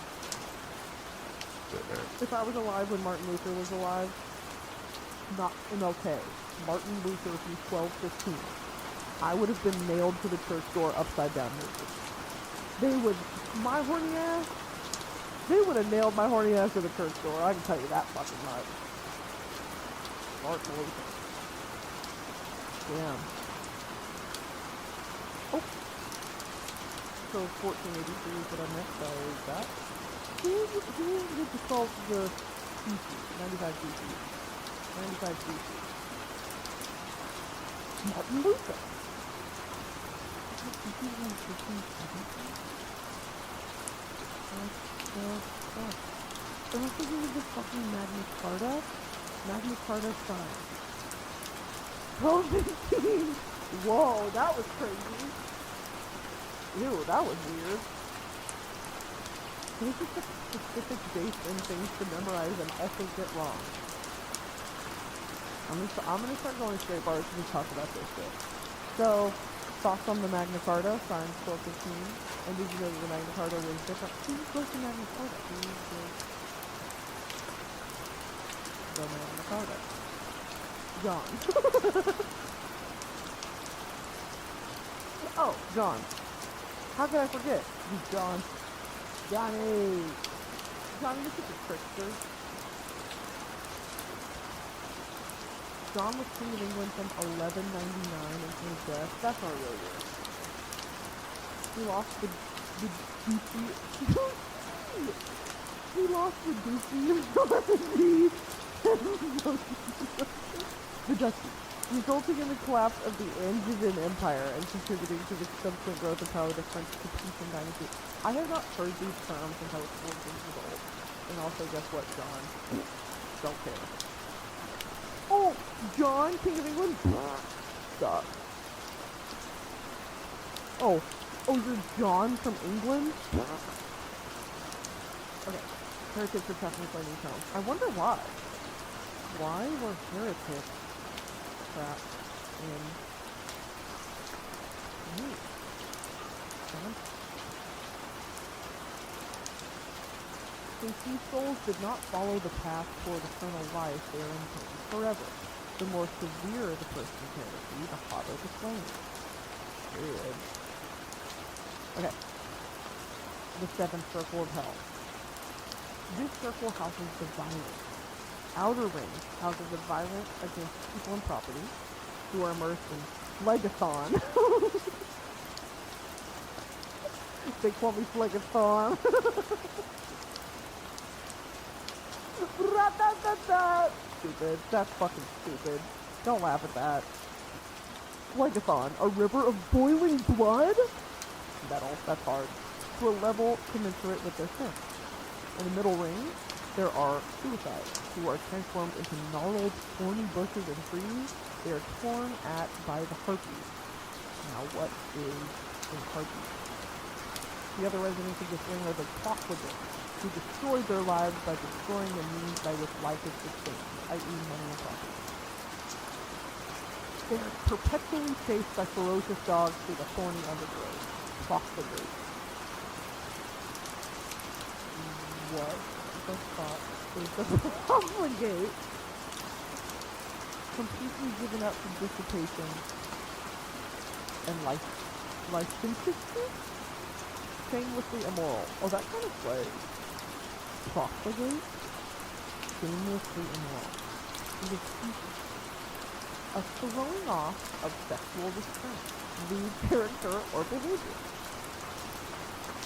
S1: If I was alive when Martin Luther was alive, not MLK. Martin Luther from 1215. I would have been nailed to the church door upside down naked. They would, my horny ass, They would have nailed my horny ass to the church door. I can tell you that fucking much. Dark lotion. Damn. Oh. So 1483 is what I meant by that. Who did the salt the cc? 95 cc. 95 cc. Martin Luther. I'm thinking of this fucking Magna Carta. Magna Carta sign. 1215. Whoa, that was crazy. Ew, that was weird. There's just a specific dates and things to memorize and also get wrong. I'm gonna start going straight bars to talk about this shit. So, thoughts on the Magna Carta, signed 1215. And did you know that the Magna Carta was different? Who wrote the Magna Carta? Who wrote the Magna Carta? John. Oh, John. How could I forget? John. Johnny! Johnny, look at the trickster. John was King of England from 1199 until his death. That's not really good. He lost the Duchy. He lost the Duchy the Duchy, resulting in the collapse of the Angevin Empire and contributing to the subsequent growth of power of the French Capetian dynasty. I have not heard these terms since I was 14 years old. And also, guess what, John? Don't care. Oh, John, King of England? Stop. Oh, you're John from England? Okay, heretics are technically new terms. I wonder why. Why were heretics trapped in me? Since these souls did not follow the path toward eternal life, they are imprisoned forever. The more severe the person's heresy, the hotter the flame. Period. Okay. The seventh circle of hell. This circle houses the violent. Outer ring houses the violent against people and property who are immersed in Phlegathon. They call me Phlegathon. Stupid. That's fucking stupid. Don't laugh at that. Phlegathon, a river of boiling blood? Metal, that's hard. To a level commensurate with their sin. In the middle ring, there are suicides, who are transformed into gnarled, thorny bushes and trees. They are torn at by the harpies. Now, what is a harpy? The other residents of this ring are the profligates, who destroy their lives by destroying the means by which life is sustained, i.e. money and property. They are perpetually chased by ferocious dogs through the thorny undergrowth. Profligates. What the fuck is the profligate? Completely given up to dissipation and licentiousness? Shamelessly immoral. Oh, that kind of plays. Profligate? Shamelessly immoral. It is a throwing off of sexual restraint, lewd character, or behavior.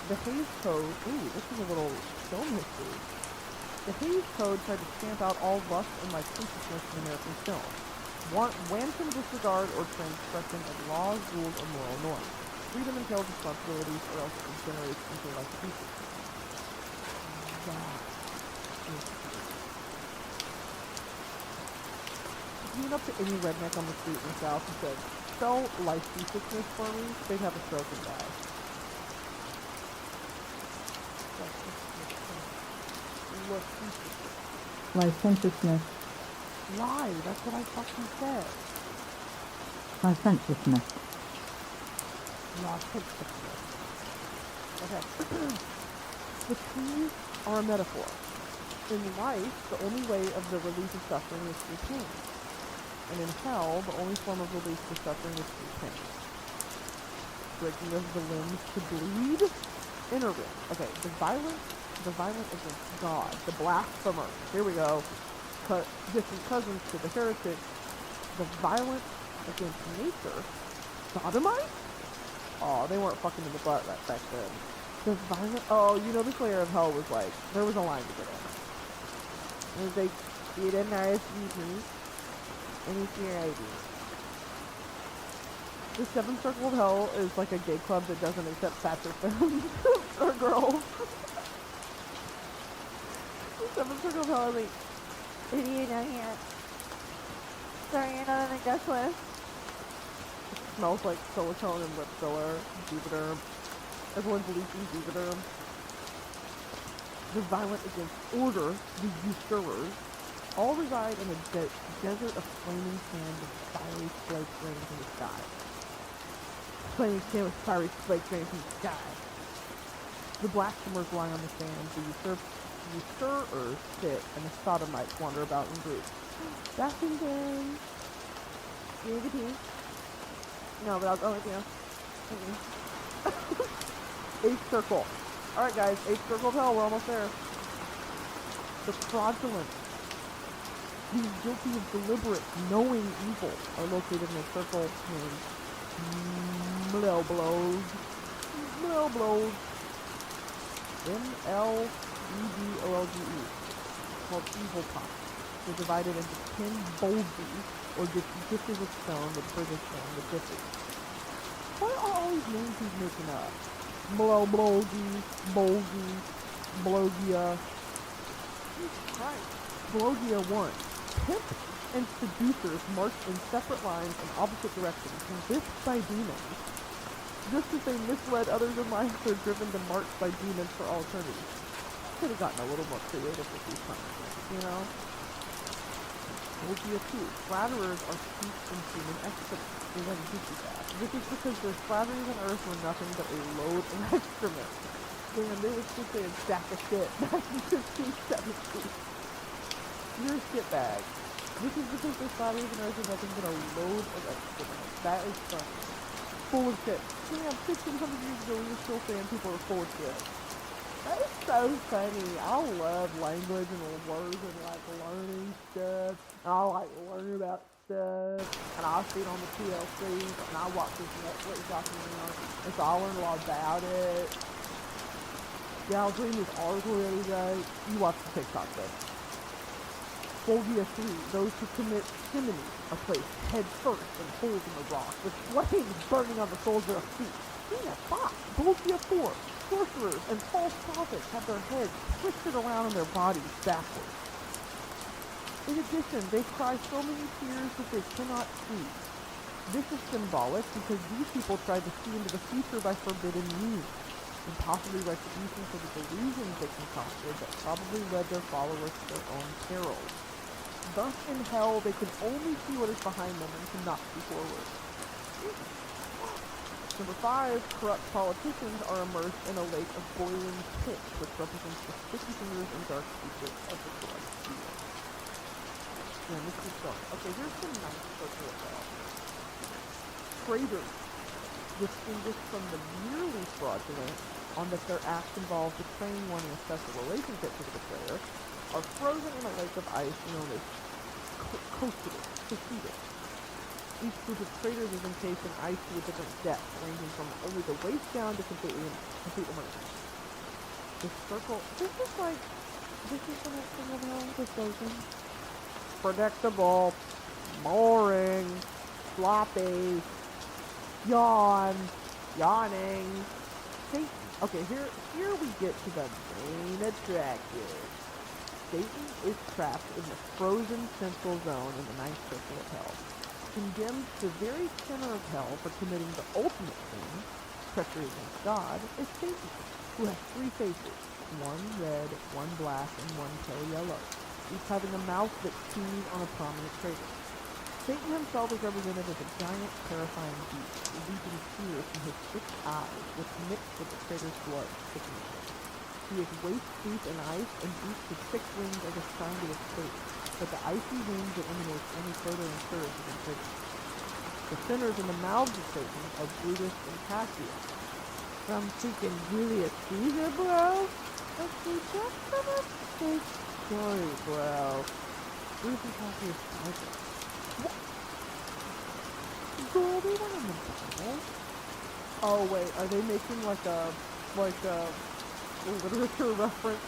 S1: The Hays Code, ooh, this is a little film history. The Hays Code tried to stamp out all lust and licentiousness in American film. Wanton disregard or transgression of laws, rules, or moral norms. Freedom entails responsibilities, or else it degenerates into licentiousness. That is true. If you went up to any redneck on the street in the South and said, spell licentiousness for me, they'd have a stroke and die.
S2: Licentiousness.
S1: Lie, that's what I fucking said.
S2: Licentiousness.
S1: Licentiousness. Okay. The trees are a metaphor. In life, the only way of the release of suffering is through pain. And in hell, the only form of release for suffering is through pain. Breaking of the limbs to bleed. Inner ring. Okay, the violent the violent against God, the blasphemer. Here we go. Distant cousins to the heretics, the violent against nature, sodomites? Oh, they weren't fucking in the butt right back then. The violent, oh, you know, this layer of hell was like, there was a line to get in. It was like, you didn't RSVP, and it's your ID. The seventh circle of hell is like a gay club that doesn't accept Thatcher films or girls. The seventh circle of hell is like, idiot down here. Sorry, you're not on the guest list. It smells like silicone and lip filler, Juvederm. Everyone's leaking Juvederm. The violent against order, the usurers, all reside in a desert of flaming sand with fiery flakes raining from the sky. Flaming sand with fiery flakes raining from the sky. The blasphemers lie on the sand, the usurers sit, and the sodomites wander about in groups. Bathington! You need a pee? No, but I'll go with you. Eighth circle. Alright guys, eighth circle of hell, we're almost there. The fraudulent. These guilty of deliberate, knowing evil are located in a circle named Mleblows. Mleblows. M-L-E-B-O-L-G-E. Called evil pots. They're divided into 10 bolgies, or dishes of stone with further stone with dishes. What are all these names he's making up? Mleblogi, Bolgi, Blogia. Jesus Christ. Blogia 1. Pimps and seducers marched in separate lines in opposite directions, convinced by demons. Just as they misled others in life, they're driven to march by demons for all eternity. Could have gotten a little more creative with these punishments, you know? Blogia 2. Flatterers are steeped in human excrement. They never teach you that. This is because their flatteries on earth were nothing but a load of excrement. Damn, they were simply a sack of shit back in 1517. You're a shitbag. This is because their flatteries on earth are nothing but a load of excrement. That is funny. Full of shit. Damn, 1500 years ago we were still saying people are full of shit. That is so funny. I love language and words and like learning stuff. And I like learn about stuff. And I see it on the TLC. And I watch this Netflix documentary on it. And so I learned a lot about it. Yeah, I was reading this article the other day. You watch the TikTok though. Folgia 3, those who commit simony are placed head first in holes in the rock, with flames burning on the soles of their feet. Tina 5, Folgia 4, sorcerers and false prophets have their heads twisted around in their bodies backwards. In addition, they cry so many tears that they cannot see. This is symbolic because these people tried to see into the future by forbidden means, and possibly retribution for the delusions they concocted that probably led their followers to their own peril. Thus in hell they can only see what is behind them and cannot see forward. Number 5, corrupt politicians are immersed in a lake of boiling pitch, which represents the sticky fingers and dark secrets of the corrupt field. And this is going. Okay, here's the nice circle of hell. Traitors, distinguished from the merely fraudulent, on that their acts involve betraying one in a special relationship to the betrayer, are frozen in a lake of ice known as Cocytus. Each group of traitors is encased in ice to a different depth, ranging from only the waist down to complete immersion. The circle, this is the next thing of hell, the frozen. Predictable, boring, sloppy, yawning. Satan. Okay, here we get to the main attractive. Satan is trapped in the frozen central zone in the ninth circle of hell. Condemned to the very center of hell for committing the ultimate sin, treachery against God, is Satan, who has 3 faces, one red, one black, and one pale yellow, each having a mouth that chews on a prominent traitor. Satan himself is represented as a giant, terrifying beast, leaping tears from his 6 eyes, which mix with the traitor's blood, sickening him. He is waist deep in ice and beats his 6 wings as a sign to escape, but the icy wings eliminate any further encourage of the traitor. The sinners in the mouths of Satan are Brutus and Cassius. From freaking Julius Caesar, bro? Okay, that's kind of fake story, bro. Where's the copy of Bible? What? Girl, they weren't in the Bible. Oh wait, are they making like a literature reference?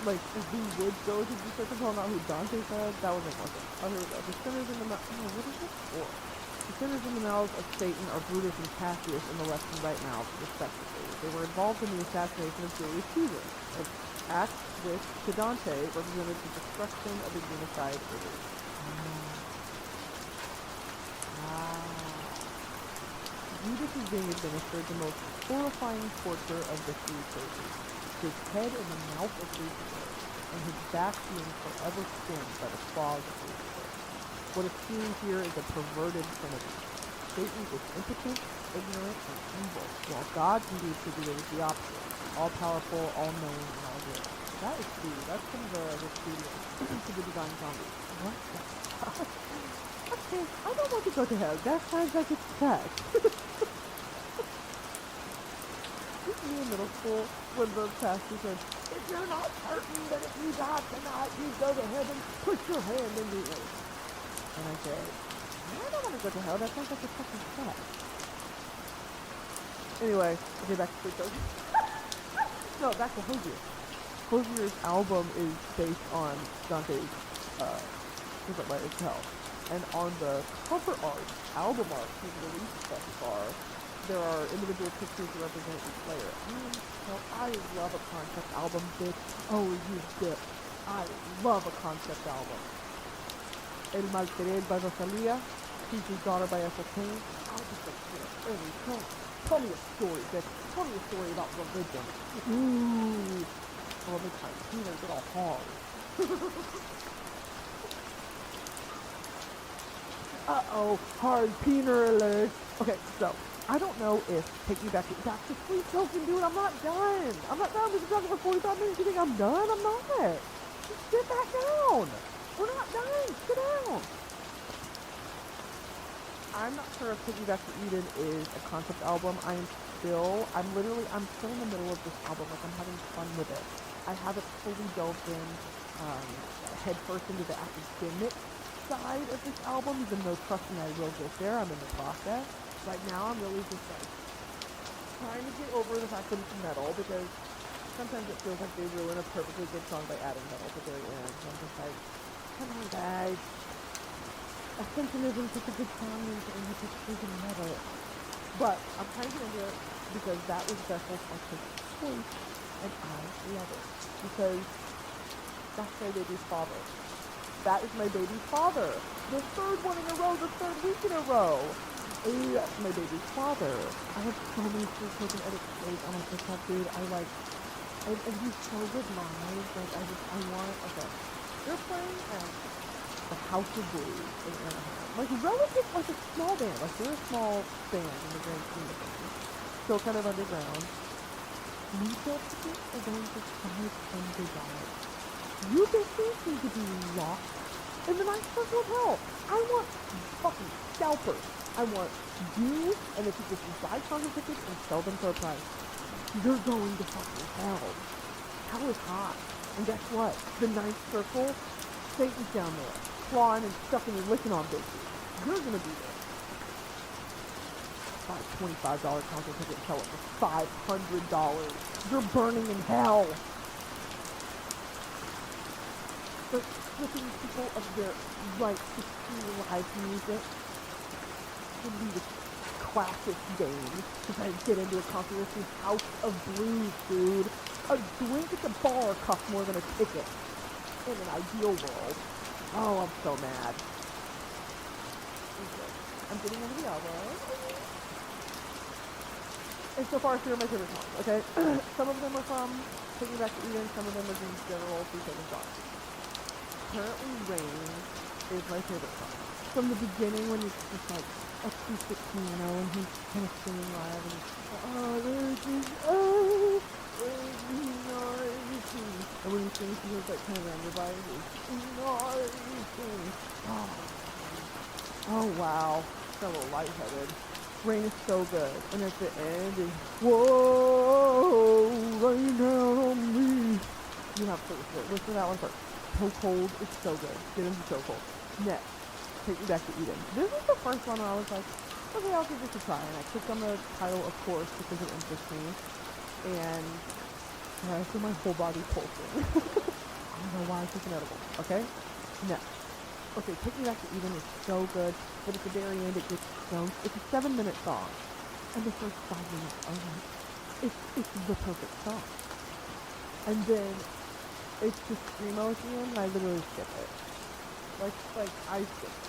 S1: Like who would go to the church? Oh, not who Dante said. That wasn't worth it. Oh, here we go. The sinners in the mouth. Oh, what is this for? The sinners in the mouths of Satan are Brutus and Cassius in the left and right mouths, respectively. They were involved in the assassination of Julius Caesar. An act which, to Dante, represented the destruction of the unified Italy. Judas is being administered the most horrifying torture of the three churches. His head in the mouth of Lucifer, and his back being forever skinned by the claws of Lucifer. What is seen here is a perverted trinity. Satan is impotent, ignorant, and evil, while God can be attributed as the opposite, all-powerful, all-knowing, and all-good. That is true. That's kind of a repudium to the divine comedy. What the fuck? Okay, I don't want to go to hell. That sounds like it's sex. Me in middle school when the pastor said, if you're not certain that if you die tonight you go to heaven, put your hand in the air. And I said, I don't want to go to hell. That sounds like a fucking sex. Anyway, okay, back to Sweet Josie. No, back to Hosier. Hosier's album is based on Dante's Different Layers of Hell. And on the cover art, album art, he's released thus far, there are individual pictures that represent each layer. I love a concept album, bitch. Oh, you bitch. I love a concept album. El Malquerer by Rosalia, Teacher's Daughter by Ethel Cain. I'll just like, tell me a story, bitch. Tell me a story about religion. Ooh. Oh, the time peanut get all hard. Uh-oh, hard peener alert. Okay, so, I don't know if Take Me Back to Sweet Josie, dude, I'm not done. I'm not done. We've been talking for 45 minutes. You think I'm done? I'm not. Just sit back down. We're not done. Sit down. I'm not sure if Take Me Back to Eden is a concept album. I'm still in the middle of this album. Like, I'm having fun with it. I haven't fully delved in headfirst into the academic side of this album, even though, trust me, I will get there. I'm in the process. Right now, I'm really just like trying to get over the fact that it's metal, because sometimes it feels like they ruin a perfectly good song by adding metal at the very end. So I'm just like, come on, guys. Ascension isn't such a good song, and you just freaking metal. But I'm trying to get into it because that was Vessel's artistic choice, and I love it because that's my baby's father. That is my baby's father. The third one in a row, the third week in a row. That's my baby's father. I have so many free token edit plays on my TikTok, dude. And he's so good live. Like, I want, okay. They're playing at the House of Blues in Anaheim. Like, relative, like a small band. Like, they're a small band in the grand scheme of things. Still kind of underground. Retail tickets are going for $500. You bitches need to be locked in the Ninth Circle of Hell. I want fucking scalpers. I want you, and if you just buy concert tickets and sell them for a price, you're going to fucking hell. Hell is hot. And guess what? The Ninth Circle, Satan's down there, clawing and sucking and licking on bitches. You're gonna be there. Buy a $25 concert ticket and sell it for $500. You're burning in hell. But stripping people of their right to see live music would be the classic game to try to get into a concert with the House of Blues, dude. A drink at the bar costs more than a ticket in an ideal world. Oh, I'm so mad. Okay. I'm getting into the album. And so far, here are my favorite songs, okay? Some of them are from Take Me Back to Eden, some of them are from general Free Token songs. Currently, Rain is my favorite song. From the beginning, when it's just like acoustic piano and he's kind of singing live and it's and when he sings, he goes like kind of around your body. Oh wow, got a little lightheaded. Rain is so good. And at the end is, whoa, rain down on me. You have to listen to that one first. So cold is so good. Get into so cold. Next, Take Me Back to Eden. This was the first one where I was like, okay, I'll give this a try. And I clicked on the title, of course, because it interests me. And I feel my whole body pulsing. I don't know why I took an edible. Okay? Next. Okay, Take Me Back to Eden is so good, but at the very end it gets so... It's a 7-minute song. And the first 5 minutes are like... It's the perfect song. And then it's just screamo at the end, and I literally skip it. Like, I skip it.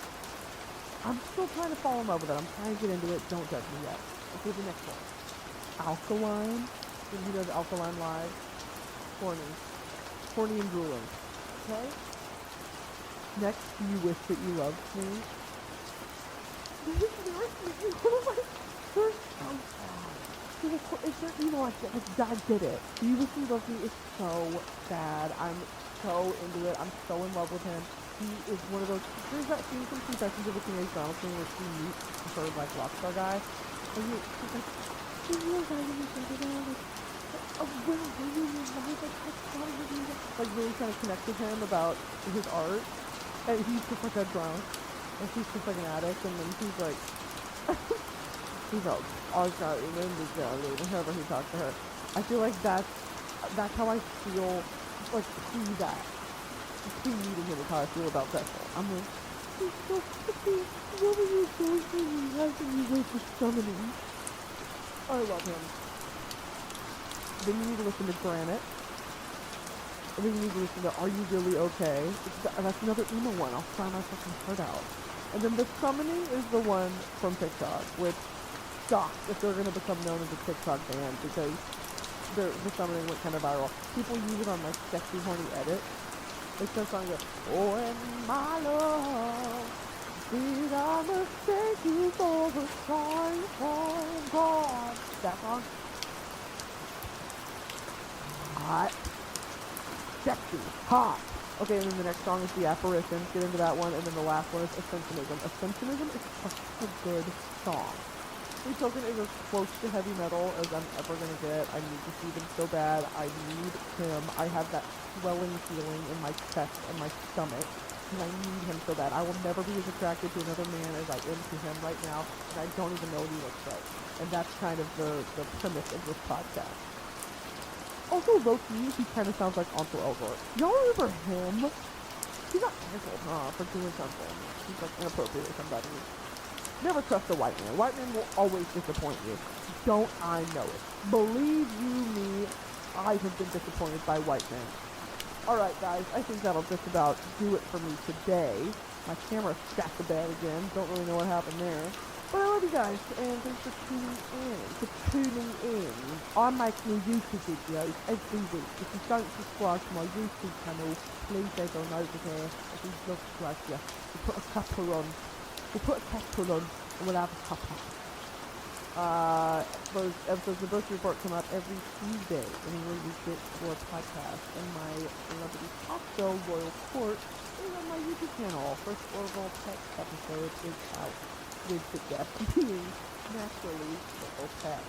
S1: I'm still trying to fall in love with it. I'm trying to get into it. Don't judge me yet. Okay, the next one. Alkaline. When he does Alkaline live. Horny. Horny and drooling. Okay? Next, You Wish That You Loved Me. These lyrics make me one of my... They're so sad. It's their emo like that. Like, God did it. You Wish You Loved Me is so sad. I'm so into it. I'm so in love with him. He is one of those... There's that scene from Confessions of a Teenage Drama Queen where she meets her, like, rock star guy. And she's like, do you guys even think about it? Where were you in your life? Like, I thought of you. Like, really trying to connect with him about his art. And he's just like a drunk. And she's just like an addict. And then he's like... he's like, I got you in the girly. And however he talks to her. I feel like that's how I feel, like, pre-that. Pre-meeting him is how I feel about Vessel. I'm like, he's so pretty. What are you doing for me? How can you wait for summoning? I love him. Then you need to listen to Granite. And then you need to listen to Are You Really Okay? That's another emo one. I'll cry my fucking heart out. And then The Summoning is the one from TikTok, which sucks if they're going to become known as a TikTok band, because The Summoning went kind of viral. People use it on, like, sexy, horny edits. It's that song that, oh, and my love, did I mistake you for the sign from God? That song? Hot. Sexy. Hot. Okay, and then the next song is The Apparition. Get into that one. And then the last one is Ascensionism. Ascensionism is such a good song. Free Token is as close to heavy metal as I'm ever going to get. I need to see them so bad. I need him. I have that swelling feeling in my chest and my stomach. And I need him so bad. I will never be as attracted to another man as I am to him right now. And I don't even know what he looks like. And that's kind of the premise of this podcast. Also, low-key, he kind of sounds like Uncle Elgort. Y'all remember him? He got canceled, for doing something. He's, like, inappropriate or somebody. Never trust a white man. White men will always disappoint you. Don't I know it? Believe you me, I have been disappointed by white men. Alright, guys, I think that'll just about do it for me today. My camera shat the bed again. Don't really know what happened there. But I love you guys, and thanks for tuning in. I make new YouTube videos every week. If you don't subscribe to my YouTube channel, please head on over there. I do love to like you. We'll put a couple on. And we'll have a couple. Those episodes of the Broski Report come out every Tuesday, anywhere you get your podcast. And my celebrity talk show, Royal Court, is on my YouTube channel. First Orville Pet episode is out, with the guest being naturally Orville Pet.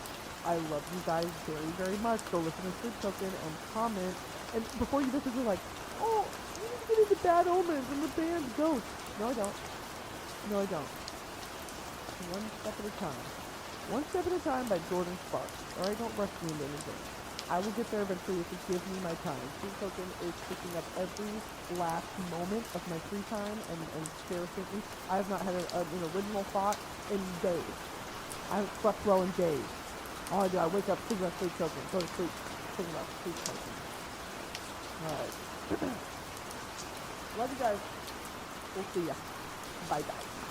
S1: I love you guys very, very much. Go listen to Free Token and comment. And before you listen, you're like, oh, you need to get into Bad Omens and the band Ghost. No, I don't. No, I don't. One step at a time. One Step at a Time by Jordan Sparks. Alright, don't rush me into anything. I will get there eventually if you give me my time. Free Token is picking up every last moment of my free time and cherishing it. I have not had an original thought in days. I haven't slept well in days. All I do, I wake up, think about Free Token, go to sleep, think about Free Token. Alright. Love you guys. We'll see ya. Bye-bye.